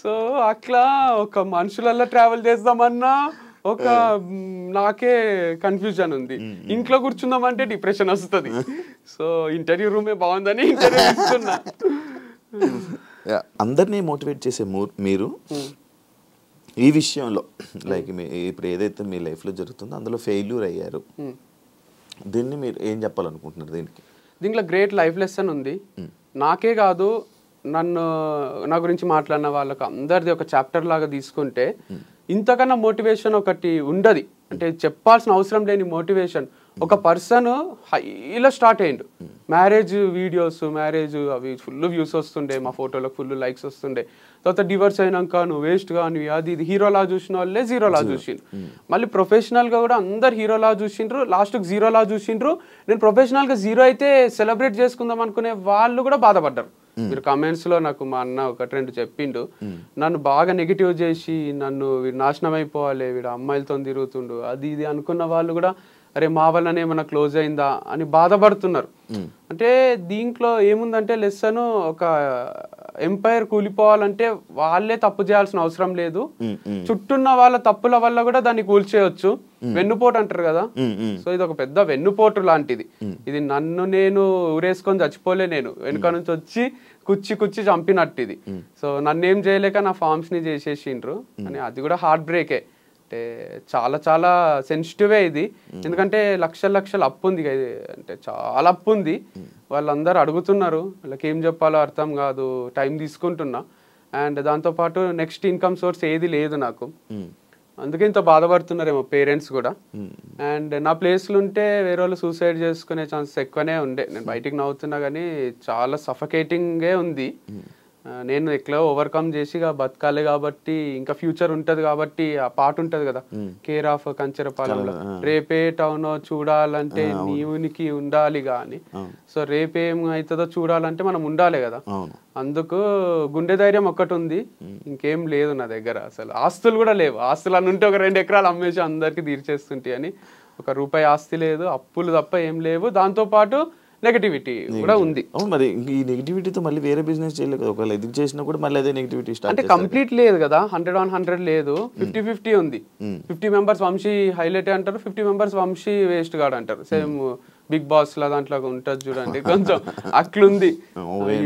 సో అట్లా ఒక మనుషులల్లో ట్రావెల్ చేద్దామన్నా ఒక నాకే కన్ఫ్యూజన్ ఉంది. ఇంట్లో కూర్చుందామంటే డిప్రెషన్ వస్తుంది. సో ఇంటర్వ్యూ రూమే బాగుందని ఇంటర్వ్యూ ఇస్తున్నా. అందరినీ మోటివేట్ చేసే మీరు ఈ విషయంలో లైక్ ఇప్పుడు ఏదైతే మీ లైఫ్లో జరుగుతుందో అందులో ఫెయిల్యూర్ అయ్యారు, దీన్ని మీరు ఏం చెప్పాలనుకుంటున్నారు? దీంట్లో గ్రేట్ లైఫ్ లెసన్ ఉంది. నాకే కాదు, నన్ను నా గురించి మాట్లాడిన వాళ్ళకు అందరిది ఒక చాప్టర్ లాగా తీసుకుంటే ఇంతకన్నా మోటివేషన్ ఒకటి ఉండదు. అంటే చెప్పాల్సిన అవసరం లేని మోటివేషన్. ఒక పర్సన్ హైలో స్టార్ట్ అయ్యిండు, మ్యారేజ్ వీడియోస్, మ్యారేజ్ అవి ఫుల్ వ్యూస్ వస్తుండే, మా ఫోటోలకు ఫుల్ లైక్స్ వస్తుండే. తర్వాత డివర్స్ అయినాక నువ్వు వేస్ట్గా నువ్వు అది ఇది హీరోలా చూసిన వాళ్ళే జీరోలా చూసిండ్రు. మళ్ళీ ప్రొఫెషనల్గా కూడా అందరు హీరోలా చూసిండ్రు, లాస్ట్కి జీరోలా చూసిండ్రు. నేను ప్రొఫెషనల్గా జీరో అయితే సెలబ్రేట్ చేసుకుందాం అనుకునే వాళ్ళు కూడా బాధపడ్డారు. మీరు కమెంట్స్లో నాకు మా అన్న ఒకటి రెండు చెప్పిండు, నన్ను బాగా నెగిటివ్ చేసి నన్ను వీడు నాశనం అయిపోవాలి, వీడు అమ్మాయిలతో తిరుగుతుండు అది ఇది అనుకున్న వాళ్ళు కూడా అరే మా వల్లనే ఏమన్నా క్లోజ్ అయిందా అని బాధపడుతున్నారు. అంటే దీంట్లో ఏముందంటే లెసన్, ఒక ఎంపైర్ కూలిపోవాలంటే వాళ్ళే తప్పు చేయాల్సిన అవసరం లేదు, చుట్టూన్న వాళ్ళ తప్పుల వల్ల కూడా దాన్ని కూల్చేయచ్చు. వెన్నుపోటు అంటారు కదా, సో ఇది ఒక పెద్ద వెన్నుపోటు లాంటిది. ఇది నన్ను నేను ఊరేసుకొని చచ్చిపోలే, నేను వెనుక నుంచి వచ్చి కుచ్చి చంపినట్టు ఇది. సో నన్ను ఏం చేయలేక నా ఫార్మ్స్ ని చేసేసిండ్రు అని, అది కూడా హార్ట్ బ్రేకే. అంటే చాలా చాలా సెన్సిటివే ఇది, ఎందుకంటే లక్షల అప్పు ఉంది, అంటే చాలా అప్పు ఉంది. వాళ్ళందరూ అడుగుతున్నారు, వాళ్ళకి ఏం చెప్పాలో అర్థం కాదు, టైం తీసుకుంటున్నా. అండ్ దాంతోపాటు నెక్స్ట్ ఇన్కమ్ సోర్స్ ఏది లేదు నాకు, అందుకే ఇంత బాధపడుతున్నారేమో పేరెంట్స్ కూడా. అండ్ నా ప్లేస్లో ఉంటే వేరే వాళ్ళు సూసైడ్ చేసుకునే ఛాన్సెస్ ఎక్కువనే ఉండే. నేను బయటికి నవ్వుతున్నా కానీ చాలా సఫకేటింగే ఉంది. నేను ఎట్లా ఓవర్కమ్ చేసి బతకాలి కాబట్టి, ఇంకా ఫ్యూచర్ ఉంటది కాబట్టి, ఆ పాట ఉంటది కదా కేర్ ఆఫ్ కంచెరపాలెంలో, రేపే టౌన్ చూడాలంటే నీవునికి ఉండాలి గాని, సో రేపేం అవుతుందో చూడాలంటే మనం ఉండాలి కదా. అందుకు గుండె ధైర్యం ఒక్కటి ఉంది, ఇంకేం లేదు నా దగ్గర. అసలు ఆస్తులు కూడా లేవు, ఆస్తులు అని ఉంటే ఒక 2 ఎకరాలు అమ్మేసి అందరికి తీర్చేస్తుంటే అని, ఒక రూపాయి ఆస్తి లేదు, అప్పులు తప్ప ఏం లేవు. దాంతోపాటు నెగటివిటీ కూడా ఉంది. మరి ఈ నెగటివిటీతో మళ్ళీ వేరే బిజినెస్ చేయలేదు కదా, ఒకవేళ ఎదురు చేసినా కూడా మళ్ళీ అదే నెగటివిటీ స్టార్ట్. అంటే కంప్లీట్ లేదు కదా, 100 లేదు, 50-50 ఉంది. 50 మెంబర్స్ వంశీ హైలైట్ అంటారు, 50 మెంబర్స్ వంశీ వేస్ట్ గాడు అంటారు. సేమ్ బిగ్ బాస్ లా దాంట్లో ఉంటుంది చూడండి, కొంచెం అట్లుంది.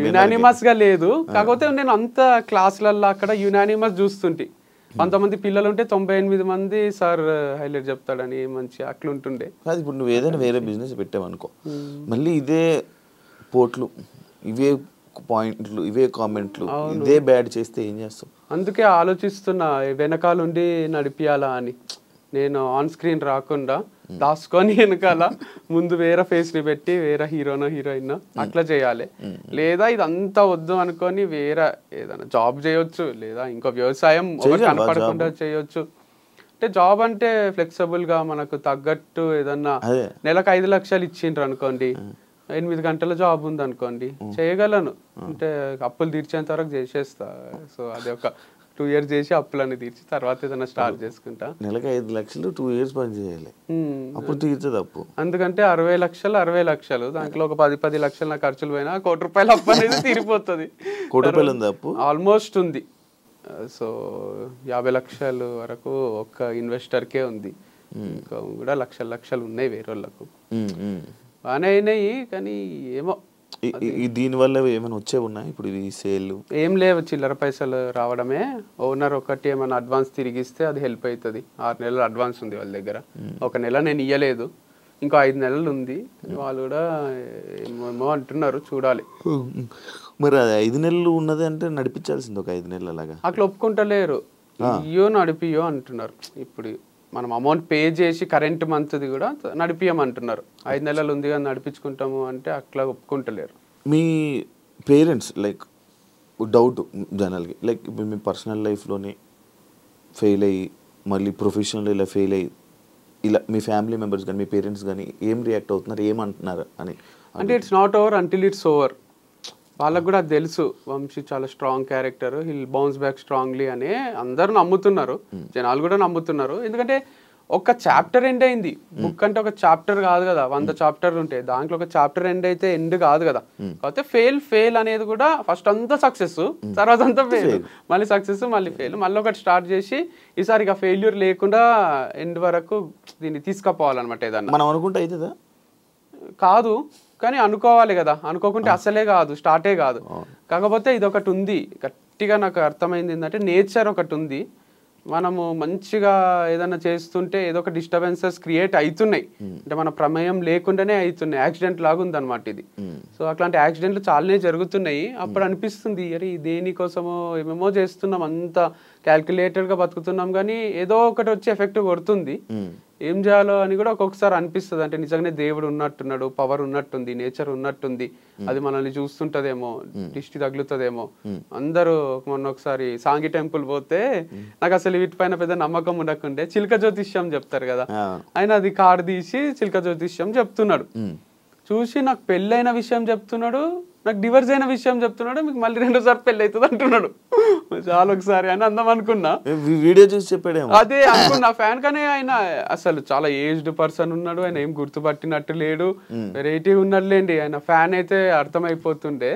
యునానిమస్ గా లేదు, కాకపోతే నేను అంత క్లాసులలో అక్కడ యునానిమస్ చూస్తుంటే 100 పిల్లలు ఉంటే 98 మంది సార్ హైలైట్ చెప్తాడని మంచి అట్లుంటుండే. కాదు, ఇప్పుడు నువ్వు ఏదైనా వేరే బిజినెస్ పెట్టావనుకో, మళ్ళీ ఇదే పోట్లు, ఇవే పాయింట్లు, ఇవే కామెంట్లు, ఇదే బ్యాడ్ చేస్తే ఏం చేస్తావు? అందుకే ఆలోచిస్తున్నా వెనకాలండి నడిపియాలా అని. నేను ఆన్ స్క్రీన్ రాకుండా దాచుకొని వెనకాల ముందు వేరే ఫేస్ ని పెట్టి వేరే హీరోనో హీరోయిన్ అట్లా చేయాలి. లేదా ఇదంతా వద్దు అనుకొని వేరే ఏదైనా జాబ్ చేయొచ్చు, లేదా ఇంకో వ్యవసాయం కనపడకుండా చేయొచ్చు. అంటే జాబ్ అంటే ఫ్లెక్సిబుల్ గా మనకు తగ్గట్టు ఏదన్నా నెలకు 5 లక్షలు ఇచ్చిండ్రు అనుకోండి, 8 గంటల జాబ్ ఉంది అనుకోండి, చేయగలను. అంటే అప్పులు తీర్చేంత వరకు చేసేస్తా. సో అది ఒక 2 years చేసి అప్పులన్నీ తీర్చి తర్వాత ఏదైనా స్టార్ట్ చేసుకుంటా. నెలకు 5 లక్షలు 2 years పని చేయాలి, అప్పుడు తీర్చదు అప్పు. అందుకంటే 60 లక్షలు దాంట్లో ఒక 10 లక్షలు నా ఖర్చులు పోయినా ₹1 కోటి అప్పు అనేది తీరిపోతుంది. ₹1 ఉంది అప్పు ఆల్మోస్ట్ ఉంది. సో 50 లక్షలు వరకు ఒక ఇన్వెస్టర్కే ఉంది, ఇంకా కూడా లక్షలు ఉన్నాయి వేరే వాళ్ళకు. బాగానే అయినాయి కానీ ఏమో దీని వల్ల ఏమైనా వచ్చే ఉన్నాయి ఇప్పుడు ఈ సేల్? ఏం లేవు, చిల్లర పైసలు రావడమే. ఓనర్ ఒకటి ఏమైనా అడ్వాన్స్ తిరిగిస్తే అది హెల్ప్ అవుతుంది. 6 నెలలు అడ్వాన్స్ ఉంది వాళ్ళ దగ్గర, 1 నెల నేను ఇయ్యలేదు, ఇంకో 5 నెలలు ఉంది. వాళ్ళు కూడా ఏమో అంటున్నారు, చూడాలి. మరి 5 నెలలు ఉన్నది అంటే నడిపించాల్సింది ఒక 5 నెలలు అలాగా. అట్లా ఒప్పుకుంటలేరు, ఇయ్యో నడిపియో అంటున్నారు. ఇప్పుడు మనం అమౌంట్ పే చేసి కరెంట్ మంత్ది కూడా నడిపియమంటున్నారు. 5 నెలలు ఉంది కానీ నడిపించుకుంటాము అంటే అట్లా ఒప్పుకుంటలేరు. మీ పేరెంట్స్ లైక్ డౌట్ జనరల్గా, లైక్ ఇప్పుడు మీ పర్సనల్ లైఫ్లోనే ఫెయిల్ అయ్యి మళ్ళీ ప్రొఫెషనల్ ఇలా ఫెయిల్ అయ్యి ఇలా మీ ఫ్యామిలీ మెంబర్స్ కానీ మీ పేరెంట్స్ కానీ ఏం రియాక్ట్ అవుతున్నారు, ఏమంటున్నారు అని? అంటే it's not over until it's over. వాళ్ళకు కూడా తెలుసు వంశీ చాలా strong character, hill bounce back strongly అని అందరూ నమ్ముతున్నారు, జనాలు కూడా నమ్ముతున్నారు. ఎందుకంటే ఒక చాప్టర్ ఎండ్ అయింది, బుక్ అంటే ఒక చాప్టర్ కాదు కదా, 100 చాప్టర్లు ఉంటాయి, దాంట్లో ఒక చాప్టర్ ఎండ్ అయితే ఎండ్ కాదు కదా. కాకపోతే ఫెయిల్ అనేది కూడా ఫస్ట్ అంతా సక్సెస్, తర్వాత అంతా ఫెయిల్, మళ్ళీ సక్సెస్, మళ్ళీ ఫెయిల్, మళ్ళీ ఒకటి స్టార్ట్ చేసి ఈసారి ఇక ఫెయిల్యూర్ లేకుండా ఎండ్ వరకు దీన్ని తీసుకుపోవాలన్నమాట. ఏదన్నా మనం అనుకుంటే అవుతుందా? కాదు కానీ అనుకోవాలి కదా, అనుకోకుంటే అసలే కాదు, స్టార్టే కాదు. కాకపోతే ఇది ఒకటి ఉంది గట్టిగా నాకు అర్థమైంది ఏంటంటే నేచర్ ఒకటి ఉంది, మనము మంచిగా ఏదైనా చేస్తుంటే ఏదో ఒక డిస్టర్బెన్సెస్ క్రియేట్ అవుతున్నాయి, అంటే మన ప్రమేయం లేకుండానే అవుతున్నాయి, యాక్సిడెంట్ లాగా ఉందన్నమాట ఇది. సో అట్లాంటి యాక్సిడెంట్లు చాలానే జరుగుతున్నాయి. అప్పుడు అనిపిస్తుంది అరే దేనికోసమో ఏమేమో చేస్తున్నాం, అంతా క్యాల్కులేటెడ్గా బతుకుతున్నాం, కానీ ఏదో ఒకటి వచ్చి ఎఫెక్ట్ కొడుతుంది. ఏం చేయాలో అని కూడా ఒక్కొక్కసారి అనిపిస్తుంది. అంటే నిజంగానే దేవుడు ఉన్నట్టున్నాడు, పవర్ ఉన్నట్టుంది, నేచర్ ఉన్నట్టుంది, అది మనల్ని చూస్తుంటదేమో, దిష్టి తగులుతుందేమో. అందరూ మొన్న ఒకసారి సాంగి టెంపుల్ పోతే నాకు అసలు వీటిపైన పెద్ద నమ్మకం ఉండకుండే చిలక జ్యోతిష్యం చెప్తారు కదా, ఆయన అది కార్డు తీసి చిలక జ్యోతిష్యం చెప్తున్నాడు. చూసి నాకు పెళ్ళైన విషయం చెప్తున్నాడు, నాకు డివర్స్ అయిన విషయం చెప్తున్నాడు, మీకు మళ్ళీ 2సారి పెళ్ళి అవుతుంది అంటున్నాడు. చాలా ఒకసారి అని అందం అనుకున్నా, వీడియో చూసి చెప్పాడు అదే అనుకున్నా ఫ్యాన్. కానీ ఆయన అసలు చాలా ఏజ్డ్ పర్సన్ ఉన్నాడు, ఆయన ఏం గుర్తుపట్టినట్టు లేడు, వెరైటీ ఉన్నట్లేండి. ఆయన ఫ్యాన్ అయితే అర్థమైపోతుండే.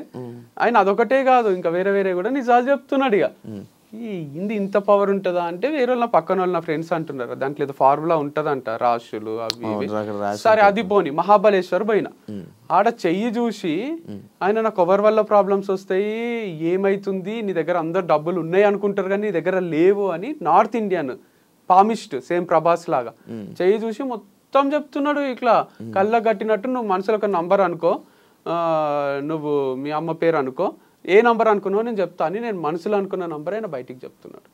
ఆయన అదొకటే కాదు, ఇంకా వేరే వేరే కూడా నిజాలు చెప్తున్నాడు. ఇక హిందీ ఇంత పవర్ ఉంటుందా అంటే వేరే వాళ్ళ పక్కన వాళ్ళు నా ఫ్రెండ్స్ అంటున్నారు దాంట్లో ఏదో ఫార్ములా ఉంటదంట, రాశులు అవి సరే. అది పోని మహాబలేశ్వర్ పోయినా, ఆడ చెయ్యి చూసి ఆయన నాకు ఎవరి వల్ల ప్రాబ్లమ్స్ వస్తాయి, ఏమైతుంది, నీ దగ్గర అందరు డబ్బులు ఉన్నాయి అనుకుంటారు కానీ నీ దగ్గర లేవు అని north Indian palmist same Prabhas లాగా చెయ్యి చూసి మొత్తం చెప్తున్నాడు. ఇట్లా కళ్ళ కట్టినట్టు నువ్వు మనసులో ఒక నంబర్ అనుకో, నువ్వు మీ అమ్మ పేరు అనుకో, ఏ నంబర్ అనుకున్నావు నేను చెప్తా అని నేను మనసులో అనుకున్న నంబర్ అయినా బయటికి చెప్తున్నాడు.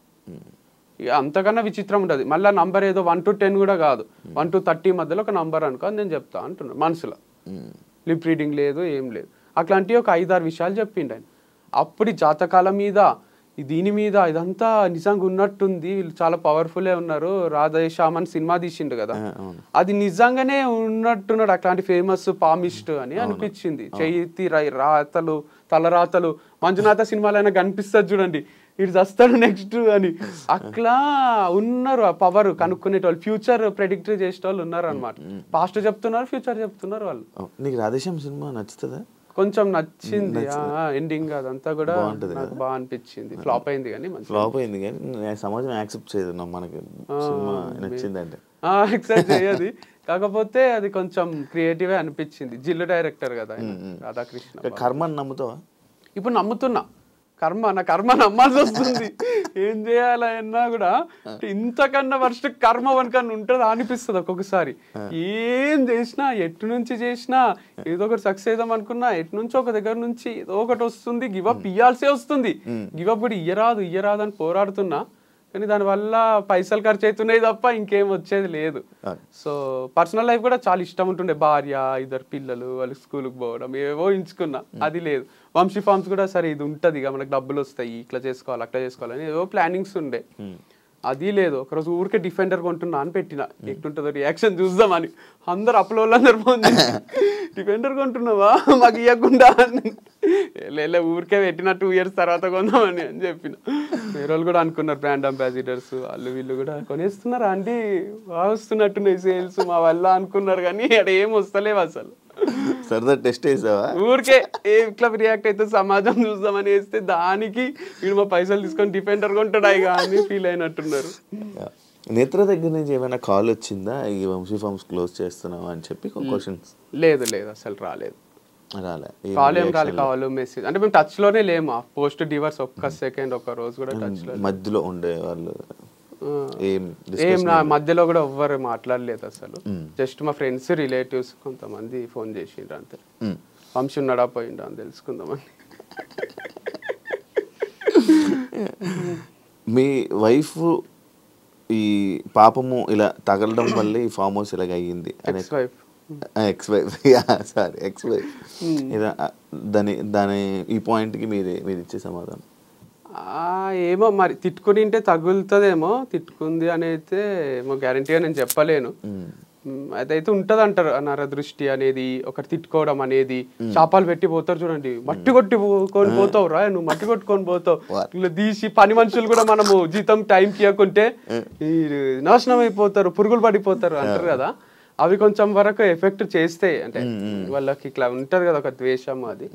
ఇక అంతకన్నా విచిత్రం ఉంటుంది. మళ్ళీ నంబర్ ఏదో 1 to 10 కూడా కాదు, 1 to 30 మధ్యలో ఒక నంబర్ అనుకో నేను చెప్తా అంటున్నాడు మనసులో. లిప్ రీడింగ్ లేదు, ఏం లేదు. అట్లాంటివి ఒక 5-6 విషయాలు చెప్పిండు ఆయన. అప్పుడు జాతకాల మీద దీని మీద ఇదంతా నిజంగా ఉన్నట్టుంది, వీళ్ళు చాలా పవర్ఫుల్లే ఉన్నారు. రాధేశ్యామన్ సినిమా తీసిండు కదా, అది నిజంగానే ఉన్నట్టున్నాడు. అట్లాంటి ఫేమస్ పామిస్ట్ అని అనిపించింది. చేతి రాతలు, తలరాతలు మంజునాథ సినిమాలో అయినా కనిపిస్తుంది చూడండి, ఇటు వస్తాడు నెక్స్ట్ అని. అట్లా ఉన్నారు ఆ పవర్ కనుక్కునేటోళ్ళు, ఫ్యూచర్ ప్రెడిక్ట్ చేసేటోళ్ళు ఉన్నారు అనమాట. పాస్ట్ చెప్తున్నారు, ఫ్యూచర్ చెప్తున్నారు వాళ్ళు. నీకు రాధేశ్యామ్ సినిమా నచ్చుతుందా? కొంచెం నచ్చింది, ఎండింగ్ అదంతా కూడా నాకు బాగా అనిపించింది. ఫ్లాప్ అయింది కానీ ఫ్లాప్ అయింది కానీ సమాజం యాక్సెప్ట్ చేయదు మనకి సినిమా నచ్చిందంటే, యాక్సెప్ట్ చేయదు. కాకపోతే అది కొంచెం క్రియేటివ్ అనిపించింది. జిల్లు డైరెక్టర్ కదా రాధాకృష్ణ. కర్మని నమ్ముతావా? ఇప్పుడు నమ్ముతున్నా, నా కర్మ నమ్మాల్సి వస్తుంది. ఏం చేయాలన్నా కూడా ఇంతకన్నా వర్స్ట్ కర్మ వనకన్నా ఉంటుందా అనిపిస్తుంది ఒక్కొక్కసారి. ఏం చేసినా, ఎటు నుంచి చేసినా ఏదో ఒకటి సక్సెస్ అవుదాం అనుకున్నా, ఎటు నుంచి ఒక దగ్గర నుంచి ఏదో ఒకటి వస్తుంది, గివప్ ఇయ్యాల్సే వస్తుంది. గివప్ కూడా ఇయ్యరాదు అని పోరాడుతున్నా, కానీ దానివల్ల పైసలు ఖర్చు అవుతున్నాయి తప్ప ఇంకేం వచ్చేది లేదు. సో పర్సనల్ లైఫ్ కూడా చాలా ఇష్టం ఉంటుండే, భార్య, 2 పిల్లలు, వాళ్ళు స్కూల్కి పోవడం, ఏవో ఎంచుకున్నా, అది లేదు. వంశీ ఫార్మ్స్ కూడా సరే ఇది ఉంటుంది ఇక మనకు డబ్బులు వస్తాయి, ఇట్లా చేసుకోవాలి అట్లా చేసుకోవాలని ఏవో ప్లానింగ్స్ ఉండే, అది లేదు. ఒకరోజు ఊరికే డిఫెండర్ కొంటున్నా అని పెట్టిన, ఎట్లుంటుందో రియాక్షన్ చూద్దామని. అందరు అప్లోళ్ళందరూ ఫోన్ చేసి డిఫెండర్ కొంటున్నావా మాకు ఇవ్వకుండా అని, లే ఊరికే పెట్టిన 2 years తర్వాత కొందామని అని చెప్పిన. వేరే వాళ్ళు కూడా అనుకున్నారు, బ్రాండ్ అంబాసిడర్స్ వాళ్ళు వీళ్ళు కూడా కొనేస్తున్నారు ఆంటీ, బాగా వస్తున్నట్టున్నాయి సేల్స్ మా వల్ల అనుకున్నారు, కానీ అక్కడ ఏం వస్తలేవు అసలు. సరదా టెస్ట్ వేసావా? ఊరికే ఇట్లా రియాక్ట్ అయితే సమాజం చూద్దామని వేస్తే దానికి వీడు మా పైసలు తీసుకొని డిఫెండర్ కొంటాడు అని ఫీల్ అయినట్టున్నారు. నేత్ర దగ్గర నుంచి ఏమైనా కాల్ వచ్చిందా ఈ వంశీ ఫార్మ్స్ క్లోజ్ చేస్తున్నావా అని చెప్పి క్వశ్చన్స్? లేదు అసలు రాలేదు. కాల్ ఏం కావాలి మెసేజ్ అంటే మేము టచ్ లోనే లేము. పోస్ట్ డివర్స్ ఒక్క సెకండ్ ఒక్క రోజు కూడా టచ్ లో మధ్యలో ఉండే వాళ్ళు ఏం నా మధ్యలో కూడా ఎవ్వరు మాట్లాడలేదు అసలు. జస్ట్ మా ఫ్రెండ్స్, రిలేటివ్స్ కొంతమంది ఫోన్ చేసిండ్రు అంతే. వంశీ ఉన్నాడా పోయిండా అని తెలుసుకుందామని. మీ వైఫ్ ఈ పాపము ఇలా తగలడం వల్ల ఈ ఫామ్ హౌస్ ఇలాగ అయ్యింది. ఎక్స్ వైఫ్ దాని ఈ పాయింట్కి మీరు ఇచ్చే సమాధానం? ఏమో మరి తిట్టుకుని తగులుతుందేమో, తిట్టుకుంది అని అయితే ఏమో గ్యారంటీగా నేను చెప్పలేను. అదైతే ఉంటది అంటారు, నరదృష్టి అనేది, ఒకటి తిట్టుకోవడం అనేది. చేపలు పెట్టి పోతారు చూడండి, మట్టి కొట్టుకొని పోతావు రా నువ్వు, మట్టి కొట్టుకొని పోతావు, ఇలా తీసి పని మనుషులు కూడా మనము జీతం టైంకి ఇవ్వకుంటే నాశనం అయిపోతారు, పురుగులు పడిపోతారు అంటారు కదా. అవి కొంచెం వరకు ఎఫెక్ట్ చేస్తాయి, అంటే వాళ్ళకి ఇట్లా ఉంటది కదా ఒక ద్వేషం. అది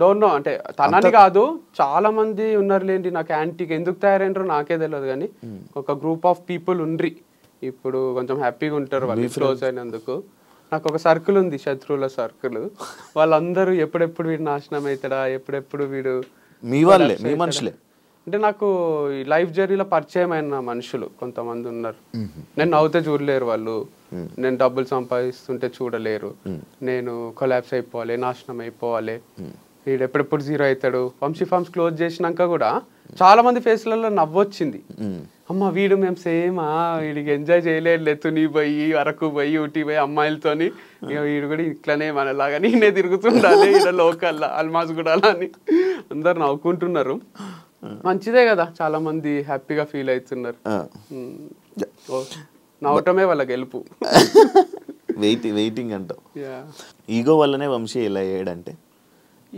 డోంట్ నో, అంటే తనని కాదు చాలా మంది ఉన్నారు లేండి. నాకు యాంటీకి ఎందుకు తయారైనరో నాకే తెలియదు, కానీ ఒక గ్రూప్ ఆఫ్ పీపుల్ ఉండ్రి ఇప్పుడు కొంచెం హ్యాపీగా ఉంటారు వాళ్ళు క్లోజ్ అయినందుకు. నాకు ఒక సర్కిల్ ఉంది, శత్రువుల సర్కిల్. వాళ్ళందరూ ఎప్పుడెప్పుడు వీడు నాశనం అవుతాడా, ఎప్పుడెప్పుడు వీడు మీ వాళ్ళే, మీ మనుషులే అంటే నాకు ఈ లైఫ్ జర్నీలో పరిచయం అయిన మనుషులు కొంతమంది ఉన్నారు. నేను నవ్వుతే చూడలేరు వాళ్ళు, నేను డబ్బులు సంపాదిస్తుంటే చూడలేరు, నేను కొలాప్స్ అయిపోవాలి, నాశనం అయిపోవాలి, వీడు ఎప్పుడెప్పుడు జీరో అవుతాడు. వంశీ ఫార్మ్స్ క్లోజ్ చేసినాక కూడా చాలా మంది ఫేస్లలో నవ్వొచ్చింది. అమ్మ వీడు మేము సేమా, వీడికి ఎంజాయ్ చేయలేదు, తుని పోయి అరకు పోయి ఊటీ పోయి అమ్మాయిలతోని, ఇక వీడు కూడా ఇట్లనే మనలాగా నేనే తిరుగుతుండాలి ఇక్కడ లోకల్లా అల్మాజ్ కూడా అని అందరు నవ్వుకుంటున్నారు. మంచిదే కదా, చాలా మంది హ్యాపీగా ఫీల్ అవుతున్నారు. నవ్వటమే వాళ్ళ గెలుపు. వెయిటింగ్ అంటావు. ఈగో వల్లనే వంశీ ఇలా అయ్యాడంటే?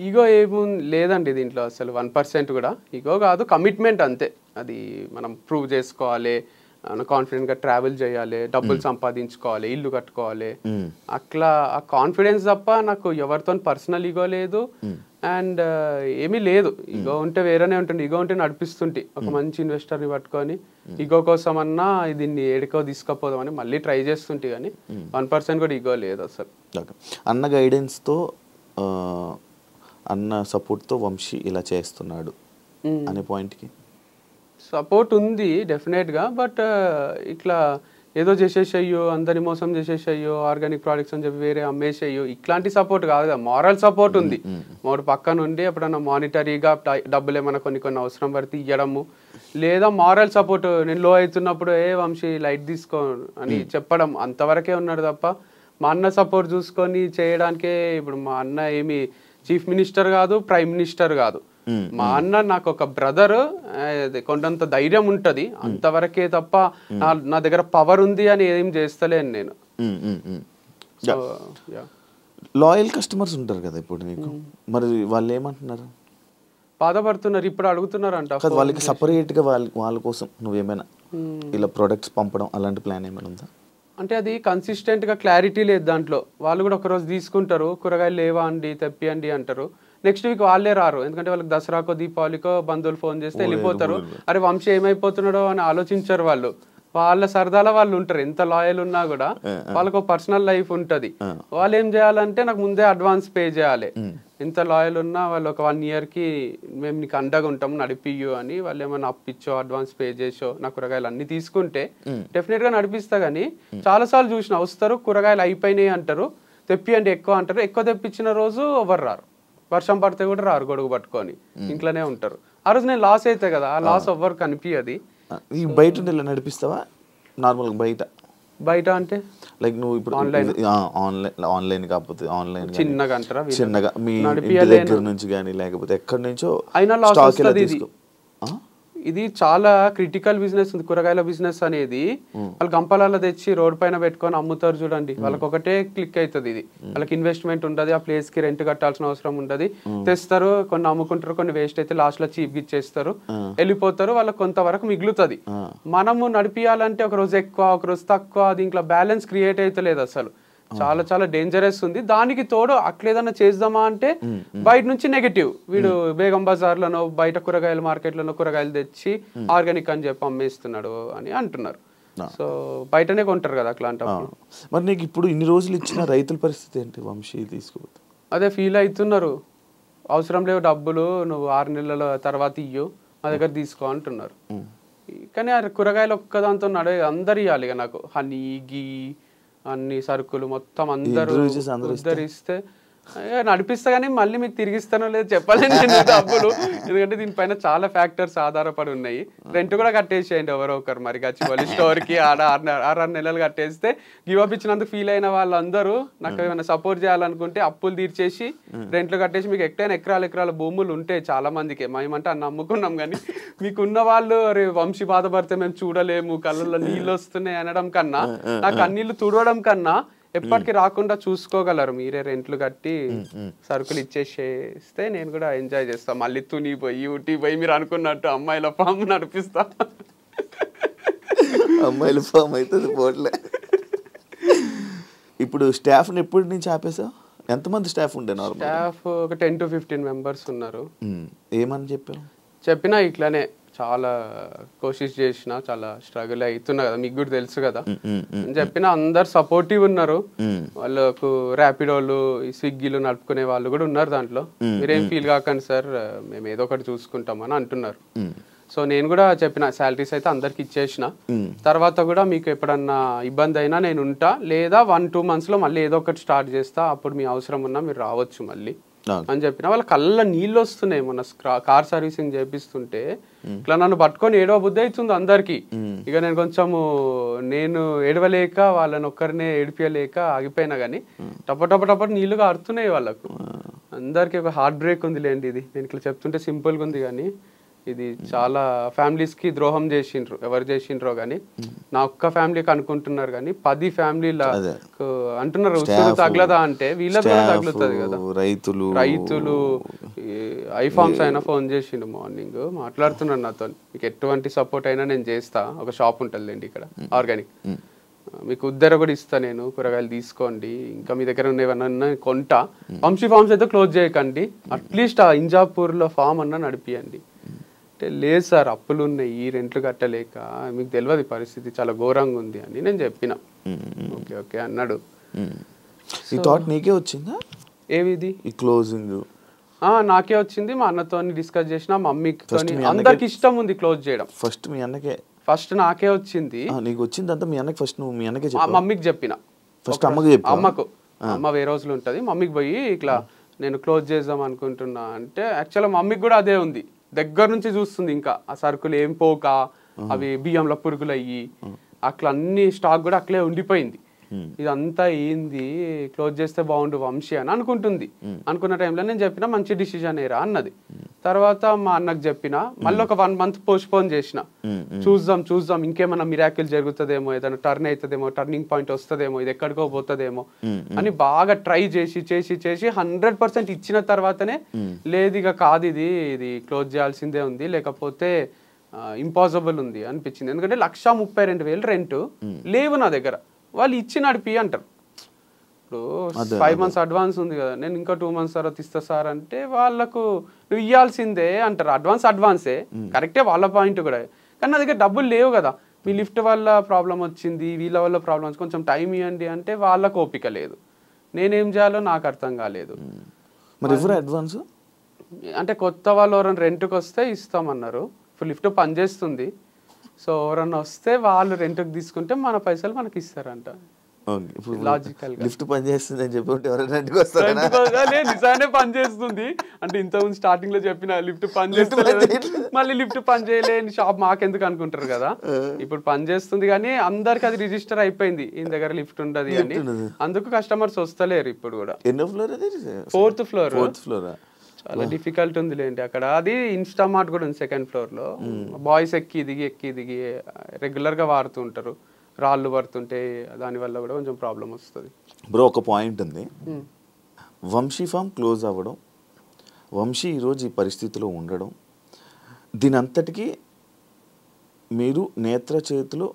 ఈగో ఏముంది లేదండి దీంట్లో అసలు 1% కూడా ఈగో కాదు, కమిట్మెంట్ అంతే. అది మనం ప్రూవ్ చేసుకోవాలి, కాన్ఫిడెంట్గా ట్రావెల్ చేయాలి, డబ్బులు సంపాదించుకోవాలి, ఇల్లు కట్టుకోవాలి, అట్లా ఆ కాన్ఫిడెన్స్ తప్ప నాకు ఎవరితో పర్సనల్ ఈగో లేదు. అండ్ ఏమీ లేదు. ఈగో ఉంటే వేరేనే ఉంటుంది. ఈగో ఉంటే నడిపిస్తుంటే ఒక మంచి ఇన్వెస్టర్ని పట్టుకొని ఈగో కోసం అన్నా దీన్ని ఏడుకో తీసుకుపోదామని మళ్ళీ ట్రై చేస్తుంటే, కానీ 1% కూడా ఈగో లేదు అసలు. అన్న గైడెన్స్తో, అన్న సపోర్ట్తో వంశీ ఇలా చేస్తున్నాడు అనే పాయింట్కి సపోర్ట్ ఉంది డెఫినెట్గా. బట్ ఇట్లా ఏదో చేసేసేయో, అందరిని మోసం చేసేసేయో, ఆర్గానిక్ ప్రోడక్ట్స్ అని చెప్పి వేరే అమ్మేసేయో, ఇట్లాంటి సపోర్ట్ కాదు కదా, మారల్ సపోర్ట్ ఉంది. మూడు పక్క నుండి ఎప్పుడన్నా మానిటరీగా డబ్బులు ఏమైనా కొన్ని అవసరం పడితే ఇవ్వడము, లేదా మారల్ సపోర్ట్ నేను లో అవుతున్నప్పుడు వంశీ లైట్ తీసుకో అని చెప్పడం, అంతవరకే ఉన్నాడు తప్ప మా అన్న సపోర్ట్ చూసుకొని చేయడానికే. ఇప్పుడు మా అన్న ఏమి చీఫ్ మినిస్టర్ కాదు, ప్రైమ్ మినిస్టర్ కాదు. మా అన్న నాకు ఒక బ్రదర్, కొండంత ధైర్యం ఉంటది అంతవరకే తప్ప నా దగ్గర పవర్ ఉంది అని ఏం చేస్తలేను నేను. లాయల్ కస్టమర్స్ ఉంటారు కదా ఇప్పుడు నీకు, మరి వాళ్ళు ఏమంటున్నారు? బాధపడుతున్నారు, ఇప్పుడు అడుగుతున్నారు అంట. వాళ్ళకి సపరేట్ గా వాళ్ళ కోసం నువ్వేమైనా ఇలా ప్రొడక్ట్స్ పంపడం అలాంటి ప్లాన్ ఏమైనా ఉందా? అంటే అది కన్సిస్టెంట్గా క్లారిటీ లేదు దాంట్లో. వాళ్ళు కూడా ఒకరోజు తీసుకుంటారు, కూరగాయలు లేవా అండి తెప్పియండి అంటారు, నెక్స్ట్ వీక్ వాళ్ళే రారు. ఎందుకంటే వాళ్ళకి దసరాకో దీపావళికో బంధువులు ఫోన్ చేస్తే వెళ్ళిపోతారు. అరే వంశీ ఏమైపోతున్నాడో అని ఆలోచించారు వాళ్ళు. వాళ్ళ సరదాలో వాళ్ళు ఉంటారు. ఎంత లాయల్ ఉన్నా కూడా వాళ్ళకు పర్సనల్ లైఫ్ ఉంటుంది. వాళ్ళు ఏం చేయాలంటే నాకు ముందే అడ్వాన్స్ పే చేయాలి. ఎంత లాయల్ ఉన్నా వాళ్ళు ఒక 1 yearకి మేము నీకు అండగా ఉంటాము నడిపియ్యు అని వాళ్ళు ఏమైనా అప్పిచ్చో అడ్వాన్స్ పే చేసో నా కూరగాయలు అన్ని తీసుకుంటే డెఫినెట్గా నడిపిస్తా. కానీ చాలాసార్లు చూసిన వస్తారు, కూరగాయలు అయిపోయినాయి అంటారు, తెప్పియండి ఎక్కువ అంటారు. ఎక్కువ తెప్పించిన రోజు ఎవరు రారు, వర్షం పడితే కూడా రారు, గొడుగు పట్టుకొని ఇంట్లోనే ఉంటారు. ఆ రోజు నేను లాస్ అవుతాయి కదా, ఆ లాస్ ఎవ్వరు కనిపించదు. బయట నడిపిస్తావా నార్మల్గా? బయట అంటే లైక్ నువ్వు ఇప్పుడు ఆన్లైన్ కాకపోతే ఆన్లైన్ చిన్నగా అంటారా, చిన్నగా మీ దగ్గర నుంచి కానీ లేకపోతే ఎక్కడి నుంచో అయినా లాస్ వస్తుంది. ఇది చాలా క్రిటికల్ బిజినెస్ ఉంది కూరగాయల బిజినెస్ అనేది. వాళ్ళు గంపలలో తెచ్చి రోడ్ పైన పెట్టుకొని అమ్ముతారు చూడండి, వాళ్ళకి ఒకటే క్లిక్ అవుతుంది. ఇది వాళ్ళకి ఇన్వెస్ట్మెంట్ ఉండదు, ఆ ప్లేస్ కి రెంట్ కట్టాల్సిన అవసరం ఉండదు. తెస్తారు, కొన్ని అమ్ముకుంటారు, కొన్ని వేస్ట్ అయితే లాస్ట్ లో చీప్ ఇచ్చేస్తారు, వెళ్ళిపోతారు, వాళ్ళకి కొంతవరకు మిగులుతుంది. మనము నడిపియాలంటే ఒక రోజు ఎక్కువ ఒక రోజు తక్కువ, దీంట్లో బ్యాలెన్స్ క్రియేట్ అయితే లేదు అసలు. చాలా చాలా డేంజరస్ ఉంది. దానికి తోడు అట్లేదన్నా చేద్దామా అంటే బయట నుంచి నెగటివ్, వీడు బేగం బజార్లను బయట కూరగాయల మార్కెట్లను కూరగాయలు తెచ్చి ఆర్గానిక్ అని చెప్పి అమ్మేస్తున్నాడు అని అంటున్నారు. సో బయటనే కొంటారు కదా అట్లాంటప్పుడు. మరి నీకు ఇప్పుడు ఇన్ని రోజులు ఇచ్చిన రైతుల పరిస్థితి ఏంటి వంశీ? తీసుకోవద్దు అదే ఫీల్ అవుతున్నారు, అవసరం లేవు డబ్బులు, నువ్వు 6 నెలల తర్వాత ఇయ్యు, మా దగ్గర తీసుకో అంటున్నారు. కానీ ఆ కూరగాయలు ఒక్కదాంతో నడే అందరు ఇవ్వాలి ఇక నాకు హనీ గీ అన్ని సరుకులు మొత్తం అందరూ ఉద్ధరిస్తే నడిపిస్తా. కానీ మళ్ళీ మీకు తిరిగిస్తానో లేదు చెప్పలేను నేను డబ్బులు, ఎందుకంటే దీనిపైన చాలా ఫ్యాక్టర్స్ ఆధారపడి ఉన్నాయి. రెంట్ కూడా కట్టేసేయండి ఎవరో ఒకరు, మరి గచ్చిబౌలి స్టోర్కి 6 నెలలు కట్టేస్తే గివప్ ఇచ్చినందుకు ఫీల్ అయిన వాళ్ళందరూ నాకు ఏమైనా సపోర్ట్ చేయాలనుకుంటే అప్పులు తీర్చేసి రెంట్లు కట్టేసి, మీకు ఎక్కడైనా ఎకరాల భూములు ఉంటే చాలా మందికి, మేమంటే అన్న అమ్ముకున్నాం, కానీ మీకున్న వాళ్ళు అరే వంశీ బాధపడితే మేము చూడలేము, కళ్ళల్లో నీళ్ళు వస్తున్నాయి అనడం కన్నా, నాకు అన్నిళ్ళు తుడవడం కన్నా ఎప్పటికీ రాకుండా చూసుకోగలరు మీరే రెంట్లు కట్టి సరుకులు ఇచ్చేసేస్తే నేను కూడా ఎంజాయ్ చేస్తా. మళ్ళీ తుని పోయి ఊటీ పోయి మీరు అనుకున్నట్టు అమ్మాయిల ఫామ్ నడిపిస్తా. అమ్మాయిల ఫామ్ అయితే పోట్లే. ఇప్పుడు స్టాఫ్ని ఎప్పటి నుంచి ఆపేసావు? ఎంతమంది స్టాఫ్ ఉండే? స్టాఫ్ ఒక 10 to 15 members ఉన్నారు. ఏమని చెప్పినా ఇట్లానే చాలా కోషిష్ చేసిన, చాలా స్ట్రగుల్ అవుతున్నా కదా, మీకు కూడా తెలుసు కదా అని చెప్పిన. అందరు సపోర్టివ్ ఉన్నారు. వాళ్ళకు ర్యాపిడోలు స్విగ్గీలు నడుపుకునే వాళ్ళు కూడా ఉన్నారు దాంట్లో. మీరేం ఫీల్ కాకండి సార్, మేము ఏదో ఒకటి చూసుకుంటామని అంటున్నారు. సో నేను కూడా చెప్పిన శాలరీస్ అయితే అందరికి ఇచ్చేసిన, తర్వాత కూడా మీకు ఎప్పుడన్నా ఇబ్బంది అయినా నేను ఉంటా, లేదా 1-2 monthsలో మళ్ళీ ఏదో ఒకటి స్టార్ట్ చేస్తా, అప్పుడు మీ అవసరం ఉన్నా మీరు రావచ్చు మళ్ళీ అని చెప్పిన. వాళ్ళ కళ్ళ నీళ్ళు వస్తున్నాయి. మొన్న కార్ సర్వీసింగ్ చేపిస్తుంటే ఇట్లా నన్ను పట్టుకొని ఏడవ బుద్ధి అవుతుంది అందరికి. ఇక నేను కొంచెము ఏడవలేక వాళ్ళని ఒక్కరినే ఏడిపియలేక ఆగిపోయినా కానీ టప నీళ్లు కారుతున్నాయి వాళ్ళకు. అందరికి ఒక హార్ట్ బ్రేక్ ఉంది లేండి. ఇది నేను ఇట్లా చెప్తుంటే సింపుల్గా ఉంది కానీ ఇది చాలా ఫ్యామిలీస్ కి ద్రోహం చేసిండ్రు. ఎవరు చేసిండ్రో కానీ నా ఒక్క ఫ్యామిలీకి అనుకుంటున్నారు కానీ 10 ఫ్యామిలీల అంటున్నారు. ఉసురు తగలదా అంటే వీళ్ళతో తగులుతుంది కదా. రైతులు ఐఫార్మ్స్ అయినా ఫోన్ చేసిండు మార్నింగ్, మాట్లాడుతున్నాడు నాతో, మీకు ఎటువంటి సపోర్ట్ అయినా నేను చేస్తా, ఒక షాప్ ఉంటుందిలేండి ఇక్కడ ఆర్గానిక్, మీకు ఉద్దర కూడా ఇస్తా, నేను కూరగాయలు తీసుకోండి, ఇంకా మీ దగ్గర ఉన్నవన్నా కొంటా, వంశీ ఫార్మ్స్ అయితే క్లోజ్ చేయకండి, అట్లీస్ట్ ఆ ఇంజాపూర్లో ఫామ్ అన్నా నడిపియండి. లేదు సార్ అప్పులు ఉన్నాయి, ఈ రెంట్లు కట్టలేక, మీకు తెలియదు పరిస్థితి చాలా ఘోరంగా ఉంది అని నేను చెప్పిన. ఓకే ఓకే అన్నాడు. ఈ థాట్ నీకే వచ్చిందా? ఏవిది ఈ క్లోజింగ్? నాకే వచ్చింది. మా అన్నతో డిస్కస్ చేసిన, మమ్మీతో, అందరికి ఇష్టం ఉంది క్లోజ్ చేయడం. ఫస్ట్ మీ అన్నకే? ఫస్ట్ నాకే వచ్చింది. నీకు వచ్చింది అంతా మీ అన్నకి? ఫస్ట్ నువ్వు మీ అన్నకే మమ్మీకి చెప్పిన. ఫస్ట్ అమ్మకి చెప్పు. అమ్మ వేరే రోజులు ఉంటుంది, మమ్మీకి పోయి ఇట్లా నేను క్లోజ్ చేద్దాం అనుకుంటున్నా అంటే, యాక్చువల్గా మమ్మీకి కూడా అదే ఉంది. దగ్గర నుంచి చూస్తుంది, ఇంకా ఆ సరుకులు ఏం పోక, అవి బియ్యంలో పురుగులు అయ్యి అట్లా అన్ని స్టాక్ కూడా అట్లే ఉండిపోయింది. ఇదంతా ఏంది, క్లోజ్ చేస్తే బాగుండు వంశీ అని అనుకుంటుంది. అనుకున్న టైంలో నేను చెప్పిన మంచి డిసిజన్ ఏరా అన్నది. తర్వాత మా అన్నకు చెప్పిన, మళ్ళీ ఒక 1 month పోస్ట్పోన్ చేసిన, చూద్దాం ఇంకేమైనా మిరాకిల్ జరుగుతుందేమో, ఏదైనా టర్న్ అవుతుందేమో, టర్నింగ్ పాయింట్ వస్తుందేమో, ఇది ఎక్కడికో పోతుందేమో అని బాగా ట్రై చేసి 100% ఇచ్చిన తర్వాతనే లేదు ఇక కాదు, ఇది క్లోజ్ చేయాల్సిందే ఉంది, లేకపోతే ఇంపాసిబుల్ ఉంది అనిపించింది. ఎందుకంటే 1,32,000 రెంట్ లేవు నా దగ్గర, వాళ్ళు ఇచ్చి నడిపి అంటారు. ఇప్పుడు 5 months అడ్వాన్స్ ఉంది కదా, నేను ఇంకా 2 months తర్వాత ఇస్తా సార్ అంటే వాళ్ళకు నువ్వు ఇవ్వాల్సిందే అంటారు. అడ్వాన్సే కరెక్టే వాళ్ళ పాయింట్ కూడా, కానీ నా దగ్గర డబ్బులు లేవు కదా, మీ లిఫ్ట్ వల్ల ప్రాబ్లం వచ్చింది, వీళ్ళ వల్ల ప్రాబ్లం వచ్చి కొంచెం టైం ఇవ్వండి అంటే వాళ్ళకు ఓపిక లేదు. నేనేం చేయాలో నాకు అర్థం కాలేదు. మరి ఎవరు అడ్వాన్స్ అంటే కొత్త వాళ్ళు ఎవరైనా రెంట్కి వస్తే ఇస్తామన్నారు. ఇప్పుడు లిఫ్ట్ పనిచేస్తుంది, సో ఎవరన్నా వస్తే వాళ్ళు రెంట్కి తీసుకుంటే మన పైసలు మనకి ఇస్తారంట. లాజికల్ లిఫ్ట్ పని చేస్తుంది అని చెప్పి నిజానే పని చేస్తుంది అంటే ఇంతకుముందు స్టార్టింగ్ లో చెప్పిన లిఫ్ట్ పని చేస్తుంది, మళ్ళీ లిఫ్ట్ పని చేయలేని షాప్ మాకెందుకు అనుకుంటారు కదా. ఇప్పుడు పని చేస్తుంది కానీ అందరికి అది రిజిస్టర్ అయిపోయింది, ఈ దగ్గర లిఫ్ట్ ఉండదు అని, అందుకు కస్టమర్స్ వస్తలేరు. ఇప్పుడు కూడా ఎన్నో ఫ్లోర్? 4th floor. చాలా డిఫికల్ట్ ఉంది లేండి అక్కడ. అది ఇన్స్టామార్ట్ కూడా ఉంది 2nd floor లో. బాయ్స్ ఎక్కి దిగి రెగ్యులర్ గా వాడుతూ ఉంటారు, రాళ్ళు పడుతుంటే దానివల్ల కూడా కొంచెం ప్రాబ్లం వస్తుంది. బ్రో ఒక పాయింట్ ఉంది, వంశీ ఫామ్ క్లోజ్ అవ్వడం, వంశీ ఈరోజు ఈ పరిస్థితిలో ఉండడం, దీని అంతటికీ మీరు నేత్ర చేతిలో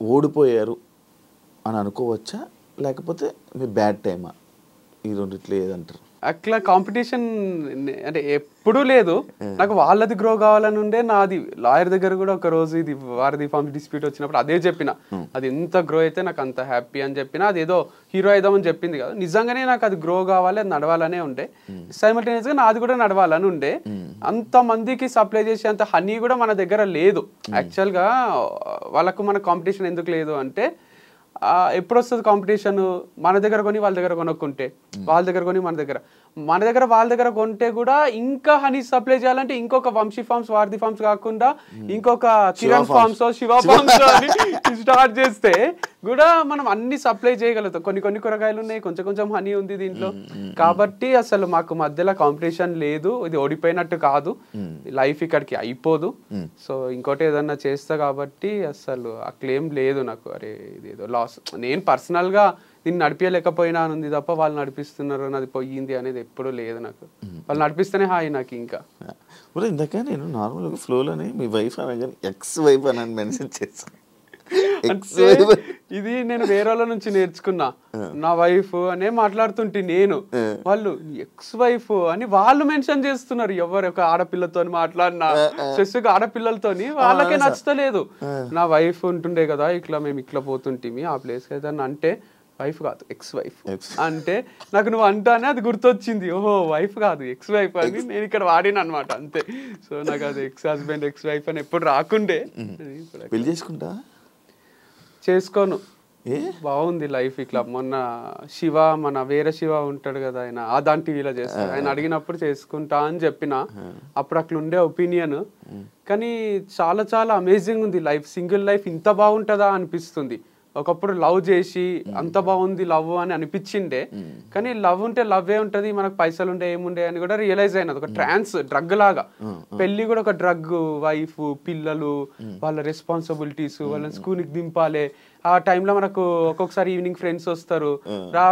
ఓడిపోయారు అని అనుకోవచ్చా, లేకపోతే మీ బ్యాడ్ టైమా? ఈ రెండిట్లో ఏదంటారు? అట్లా కాంపిటీషన్ అంటే ఎప్పుడూ లేదు. నాకు వాళ్ళది గ్రో కావాలని ఉండే. నాది లాయర్ దగ్గర కూడా ఒక రోజు ఇది వారధి ఫార్మ్స్ డిస్ప్యూట్ వచ్చినప్పుడు అదే చెప్పిన, అది ఎంత గ్రో అయితే నాకు అంత హ్యాపీ అని చెప్పిన. అది ఏదో హీరో అయిదామని చెప్పింది కదా, నిజంగానే నాకు అది గ్రో కావాలి, అది నడవాలనే ఉండే. సైమల్టేనియస్గా నాది కూడా నడవాలని ఉండే. అంత మందికి సప్లై చేసే అంత హనీ కూడా మన దగ్గర లేదు. యాక్చువల్గా వాళ్ళకు మన కాంపిటీషన్ ఎందుకు లేదు అంటే, ఎప్పుడు వస్తుంది కాంపిటీషన్, మన దగ్గర కొని వాళ్ళ దగ్గర కొనుక్కుంటే, వాళ్ళ దగ్గర కొని మన దగ్గర వాళ్ళ దగ్గర కొంటే కూడా ఇంకా హనీ సప్లై చేయాలంటే ఇంకొక వంశీ ఫార్మ్స్ వారధి ఫార్మ్స్ కాకుండా ఇంకొక కిరణ్ ఫార్మ్స్ శివ ఫార్మ్స్ అని స్టార్ట్ చేస్తే కూడా మనం అన్ని సప్లై చేయగలుగుతాం. కొన్ని కూరగాయలు ఉన్నాయి, కొంచెం హనీ ఉంది దీంట్లో. కాబట్టి అసలు మాకు మధ్యలో కాంపిటీషన్ లేదు, ఇది ఓడిపోయినట్టు కాదు, లైఫ్ ఇక్కడికి అయిపోదు. సో ఇంకోటి ఏదన్నా చేస్తా కాబట్టి అసలు ఆ క్లెయిమ్ లేదు నాకు, అరే ఇదేదో లాస్, నేను పర్సనల్గా దీన్ని నడిపించలేకపోయినా ఉంది తప్ప వాళ్ళు నడిపిస్తున్నారు అది పోయింది అనేది ఎప్పుడూ లేదు నాకు. వాళ్ళు నడిపిస్తేనే హాయి నాకు. ఇంకా ఇందాక నేను నార్మల్గా ఫ్లోలోనే మీ వైఫ్ అనగానే ఎక్స్ వైఫ్ అని మెన్షన్ చేస్తాను. ఇది నేను వేరే వాళ్ళ నుంచి నేర్చుకున్నా. నా వైఫ్ అనే మాట్లాడుతుంటే నేను, వాళ్ళు ఎక్స్ వైఫ్ అని వాళ్ళు మెన్షన్ చేస్తున్నారు. ఎవరు ఒక ఆడపిల్లతో మాట్లాడినా స్పెసిఫిక్ ఆడపిల్లలతోని వాళ్ళకే నచ్చలేదు. నా వైఫ్ ఉంటుండే కదా, ఇట్లా మేము ఇట్లా పోతుంటే ఆ ప్లేస్కి అయితే అంటే వైఫ్ కాదు ఎక్స్ వైఫ్ అంటే నాకు నువ్వు అంటానే అది గుర్తొచ్చింది, ఓహో వైఫ్ కాదు ఎక్స్ వైఫ్ అని నేను ఇక్కడ వాడిన అనమాట అంతే. సో నాకు అది ఎక్స్ హస్బెండ్ ఎక్స్ వైఫ్ అని ఎప్పుడు రాకుండే. పెళ్లి చేసుకుంటా చేసుకోను, బాగుంది లైఫ్ ఇట్లా. మొన్న శివ మన వేరే శివ ఉంటాడు కదా ఆయన ఆదాన్ టీవీలో చేస్తాడు, ఆయన అడిగినప్పుడు చేసుకుంటా అని చెప్పిన. అప్పుడు అట్లా ఉండే ఒపీనియన్, కానీ చాలా చాలా అమేజింగ్ ఉంది లైఫ్. సింగిల్ లైఫ్ ఇంత బాగుంటుందా అనిపిస్తుంది. ఒకప్పుడు లవ్ చేసి అంత బాగుంది లవ్ అని అనిపించిండే, కానీ లవ్ ఉంటే లవ్వే ఉంటది, మనకు పైసలు ఉంటే ఏముండే అని కూడా రియలైజ్ అయినది. ఒక డ్రగ్ లాగా పెళ్లి కూడా ఒక డ్రగ్. వైఫ్, పిల్లలు, వాళ్ళ రెస్పాన్సిబిలిటీస్, వాళ్ళని స్కూల్కి దింపాలి. ఆ టైంలో మనకు ఒక్కొక్కసారి ఈవినింగ్ ఫ్రెండ్స్ వస్తారు,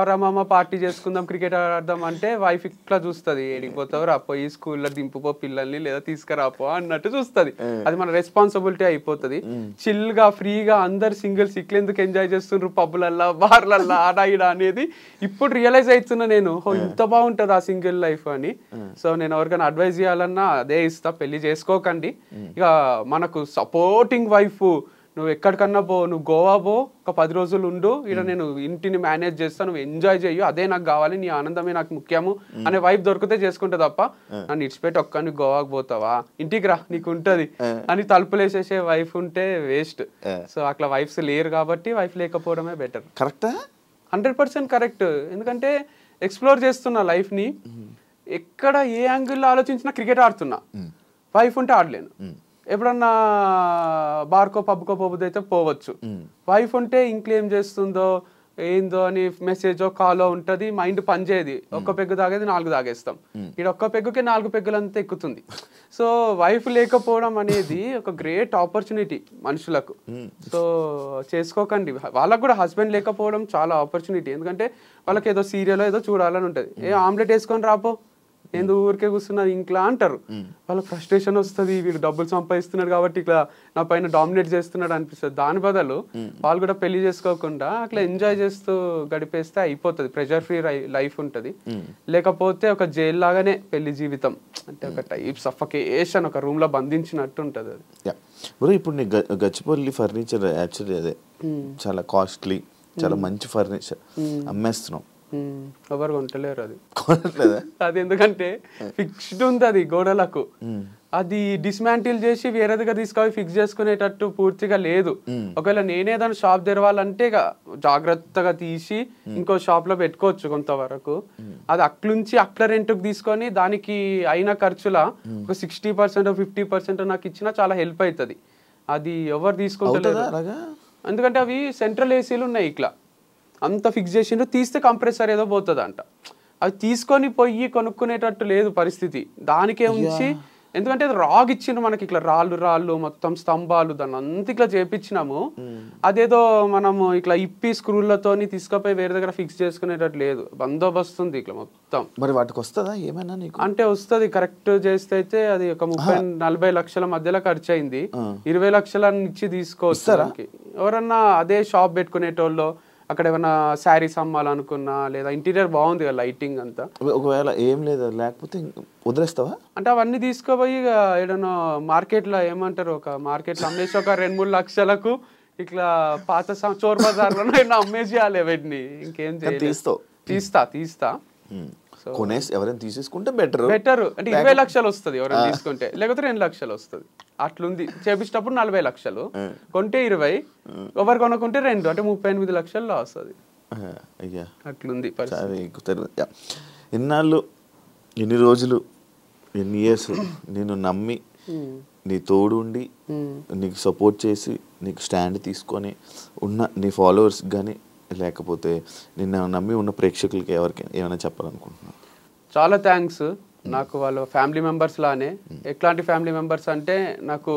రామమ్మ పార్టీ చేసుకుందాం క్రికెట్ ఆడదాం అంటే వైఫ్ ఇట్లా చూస్తుంది, ఏడిపోతావు రాపోయి స్కూల్లో దింపుపో పిల్లల్ని లేదా తీసుకురాపో అన్నట్టు చూస్తుంది. అది మన రెస్పాన్సిబిలిటీ అయిపోతుంది. చిల్ గా ఫ్రీగా అందరు సింగిల్స్ ఇట్లెందుకు ఎంజాయ్ చేస్తుండ్రు పబ్బులల్లా బార్లల్లా ఆడ ఈడ అనేది ఇప్పుడు రియలైజ్ అవుతున్నా నేను, ఇంత బాగుంటది ఆ సింగిల్ లైఫ్ అని. సో నేను ఎవరికైనా అడ్వైజ్ చేయాలన్నా అదే ఇస్తా, పెళ్లి చేసుకోకండి. ఇక మనకు సపోర్టింగ్ వైఫ్, నువ్వు ఎక్కడికన్నా పో, నువ్వు గోవా పో, ఒక 10 రోజులు ఉండు, ఇక్కడ నేను ఇంటిని మేనేజ్ చేస్తా, నువ్వు ఎంజాయ్ చెయ్యు, అదే నాకు కావాలి, నీ ఆనందమే నాకు ముఖ్యము అనే వైఫ్ దొరికితే చేసుకుంటే తప్ప నన్ను ఇడిచిపెట్టి ఒక్కని గోవాకి పోతావా, ఇంటికి రా నీకు ఉంటది అని తలుపులేసేసే వైఫ్ ఉంటే వేస్ట్. సో అట్లా వైఫ్స్ లేరు కాబట్టి వైఫ్ లేకపోవడమే బెటర్. కరెక్టా? 100% కరెక్ట్. ఎందుకంటే ఎక్స్ప్లోర్ చేస్తున్నా లైఫ్ని, ఎక్కడ ఏ యాంగిల్లో ఆలోచించినా క్రికెట్ ఆడుతున్నా, వైఫ్ ఉంటే ఆడలేను. ఎప్పుడన్నా బార్కో పబ్కో పోబుద్ది అయితే పోవచ్చు. వైఫ్ ఉంటే ఇంట్లో ఏం చేస్తుందో ఏందో అని మెసేజో కాలో ఉంటుంది, మైండ్ పనిచేయదు. ఒక్క పెగ్గు తాగేది 4 తాగేస్తాం, ఇక్కడ ఒక్క పెగ్గుకే 4 పెగ్గులంతా ఎక్కుతుంది. సో వైఫ్ లేకపోవడం అనేది ఒక గ్రేట్ ఆపర్చునిటీ మనుషులకు. సో చేసుకోకండి. వాళ్ళకు కూడా హస్బెండ్ లేకపోవడం చాలా ఆపర్చునిటీ, ఎందుకంటే వాళ్ళకి ఏదో సీరియల్ ఏదో చూడాలని ఉంటుంది. ఆమ్లెట్ వేసుకొని రాపో, ఎందుకు ఊరికే కూర్చున్నది ఇంట్లో అంటారు. వాళ్ళకి ఫ్రస్ట్రేషన్ వస్తుంది, వీడు డబ్బులు సంపాదిస్తున్నాడు కాబట్టి ఇట్లా నా పైన డామినేట్ చేస్తున్నాడు అనిపిస్తుంది. దాని బదులు వాళ్ళు కూడా పెళ్లి చేసుకోకుండా అట్లా ఎంజాయ్ చేస్తూ గడిపేస్తే అయిపోతుంది, ప్రెషర్ ఫ్రీ లైఫ్ ఉంటుంది. లేకపోతే ఒక జైల్ లాగానే పెళ్లి జీవితం, అంటే ఒక టైప్ సఫకేషన్, ఒక రూమ్ లో బంధించినట్టు ఉంటుంది అది. బ్రో ఇప్పుడు నీ గచ్చిపల్లి ఫర్నిచర్ యాక్చువల్లీ అదే చాలా కాస్ట్లీ, చాలా మంచి ఫర్నిచర్ అమ్మేస్తున్నాం, ఎవరు కొంటలేరు అది. అది ఎందుకంటే ఫిక్స్డ్ ఉంది అది గోడలకు, అది డిస్మాంటిల్ చేసి వేరే దగ్గర తీసుకొని ఫిక్స్ చేసుకునేటట్టు పూర్తిగా లేదు. ఒకవేళ నేనే దాని షాప్ తెరవాలంటే జాగ్రత్తగా తీసి ఇంకో షాప్ లో పెట్టుకోవచ్చు కొంతవరకు. అది అట్లుంచి అట్ల రెంట్కి తీసుకొని దానికి అయిన ఖర్చుల ఒక 60% 50% నాకు ఇచ్చినా చాలా హెల్ప్ అవుతుంది. అది ఎవరు తీసుకుంటారు, ఎందుకంటే అవి సెంట్రల్ ఏసీలు ఉన్నాయి, ఇట్లా అంత ఫిక్స్ చేసిండ్రు, తీస్తే కంప్రెసర్ ఏదో పోతుంది అంట. అవి తీసుకొని పోయి కొనుక్కునేటట్టు లేదు పరిస్థితి, దానికే ఉంచి. ఎందుకంటే రాగ్ ఇచ్చిండ్రు మనకి, ఇట్లా రాళ్ళు మొత్తం స్తంభాలు, దాన్ని అంత ఇట్లా చేపించినాము. అదేదో మనము ఇట్లా ఇప్పి స్క్రూలతోని తీసుకుపోయి వేరే దగ్గర ఫిక్స్ చేసుకునేటట్టు లేదు, బందోబస్తు ఉంది ఇట్లా మొత్తం. మరి వాటికి వస్తుందా ఏమైనా నీకు? అంటే వస్తుంది, కరెక్ట్ చేస్తే అయితే అది ఒక 30-40 లక్షల మధ్యలో ఖర్చు అయింది. 20 లక్షల ఇచ్చి తీసుకోవచ్చు. ఎవరన్నా అదే షాప్ పెట్టుకునేటోళ్ళు, అక్కడ ఏమైనా శారీస్ అమ్మాలనుకున్నా, లేదా ఇంటీరియర్ బాగుంది కదా లైటింగ్ అంతా, ఒకవేళ ఏం లేదు లేకపోతే వదిలేస్తావా? అంటే అవన్నీ తీసుకోపోయి ఏదైనా మార్కెట్లో ఏమంటారు, ఒక మార్కెట్లో అమ్మేసి ఒక 2-3 లక్షలకు ఇట్లా పాత చోర్ బజార్లో అమ్మేసేయాలి వీటిని. ఇంకేం తీస్తా కొనేసి ఎవరైనా తీసేసుకుంటే బెటర్. అంటే 20 లక్షలు వస్తుంది ఎవరైనా తీసుకుంటే, లేకపోతే 2 లక్షలు వస్తుంది. అట్లుంది. చేపించేటప్పుడు 40 లక్షలు, కొంటే 20, ఎవరు కొనుక్కుంటే 2, అంటే 38 లక్షల్లో వస్తుంది. అట్లుంది. ఇన్నాళ్ళు, ఎన్ని రోజులు, ఎన్ని ఇయర్స్ నేను నమ్మి నీ తోడు ఉండి నీకు సపోర్ట్ చేసి నీకు స్టాండ్ తీసుకొని ఉన్న నీ ఫాలోవర్స్ కానీ లేకపోతే నిన్ను నమ్మి ఉన్న ప్రేక్షకులకి ఎవరికి ఏమైనా చెప్పాలనుకుంటున్నాను? చాలా థ్యాంక్స్. నాకు వాళ్ళ ఫ్యామిలీ మెంబర్స్ లానే. ఎట్లాంటి ఫ్యామిలీ మెంబర్స్ అంటే, నాకు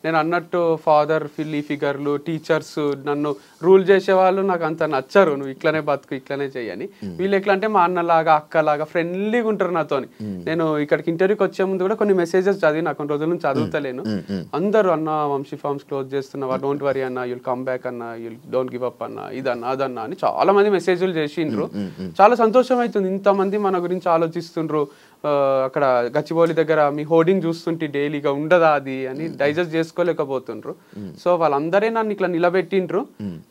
నేను అన్నట్టు ఫాదర్ ఫిగర్లు, టీచర్స్, నన్ను రూల్ చేసేవాళ్ళు నాకు అంత నచ్చరు. నువ్వు ఇట్లనే బతుకు, ఇట్లనే చెయ్యని. వీళ్ళు ఎట్లా అంటే మా అన్నలాగా అక్కలాగా ఫ్రెండ్లీగా ఉంటారు నాతోని. నేను ఇక్కడికి ఇంటర్వ్యూకి వచ్చే ముందు కూడా కొన్ని మెసేజెస్ చదివి, కొన్ని రోజుల నుంచి చదువుతలేను. అందరూ అన్న వంశీ ఫార్మ్స్ క్లోజ్ చేస్తున్నావా, డోంట్ వరీ అన్న, యుల్ కమ్ బ్యాక్ అన్న, యుల్ డోంట్ గివ్ అప్ అన్న, ఇదన్నా అదన్నా అని చాలా మంది మెసేజ్లు చేసిండ్రు. చాలా సంతోషం అవుతుంది, ఇంతమంది మన గురించి ఆలోచిస్తుండ్రు. అక్కడ గచ్చిబౌలి దగ్గర మీ హోర్డింగ్ చూస్తుంటే డైలీగా ఉండదా అది అని డైజెస్ట్ చేసుకోలేకపోతుండ్రు. సో వాళ్ళందరే నన్ను ఇట్లా నిలబెట్టిండ్రు.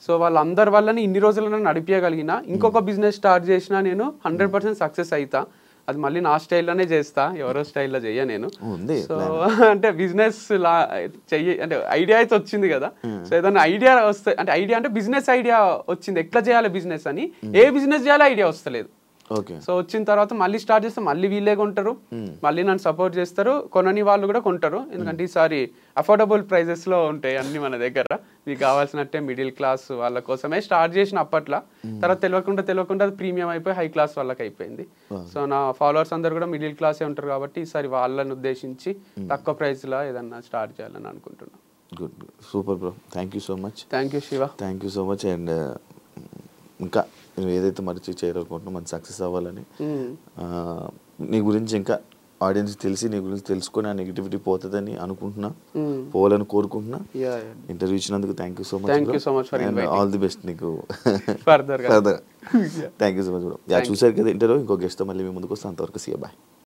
సో వాళ్ళందరి వల్లనే ఇన్ని రోజులు నన్ను నడిపించగలిగిన. ఇంకొక బిజినెస్ స్టార్ట్ చేసినా నేను 100% సక్సెస్ అవుతా. అది మళ్ళీ నా స్టైల్లోనే చేస్తా, ఎవరో స్టైల్లో చెయ్య నేను. సో అంటే బిజినెస్ లా అంటే ఐడియా అయితే వచ్చింది కదా. సో ఏదైనా ఐడియా వస్తే అంటే బిజినెస్ ఐడియా వచ్చింది, ఎట్లా చేయాలి బిజినెస్ అని. ఏ బిజినెస్ చేయాలో ఐడియా వస్తలేదు. సో వచ్చిన తర్వాత మళ్ళీ స్టార్ట్ చేస్తే మళ్ళీ వీళ్ళే కొంటారు, మళ్ళీ నన్ను సపోర్ట్ చేస్తారు, కొనని వాళ్ళు కూడా కొంటారు. ఎందుకంటే ఈసారి అఫోర్డబుల్ ప్రైజెస్ లో ఉంటాయి అన్ని మన దగ్గర. మీకు కావాల్సినట్టే మిడిల్ క్లాస్ వాళ్ళ కోసమే స్టార్ట్ చేసిన అప్పట్లో. తర్వాత తెలియకుండా అది ప్రీమియం అయిపోయి హై క్లాస్ వాళ్ళకి అయిపోయింది. సో నా ఫాలోవర్స్ అందరు కూడా మిడిల్ క్లాసే ఉంటారు కాబట్టి ఈసారి వాళ్ళని ఉద్దేశించి తక్కువ ప్రైస్ లో ఏదన్నా స్టార్ట్ చేయాలని అనుకుంటున్నాను. Good, super bro, thank you so much. Thank you Shiva. Thank you so much. And ఇంకా నువ్వు ఏదైతే మరిచి చేయాలనుకుంటున్నావు మంచి సక్సెస్ అవ్వాలని, నీ గురించి ఇంకా ఆడియన్స్ తెలిసి నీ గురించి తెలుసుకొని ఆ నెగిటివిటీ పోతుందని అనుకుంటున్నా, పోవాలని కోరుకుంటున్నా. ఇంటర్వ్యూ ఇచ్చినందుకు thank you so much. And all the best నీకు further. Thank you so much bro. చూసారు కదా ఇంటర్వ్యూ. ఇంకో గెస్ట్తో మళ్ళీ మీ ముందుకు వస్తాను. అంతవరకు సీ యూ, బాయ్.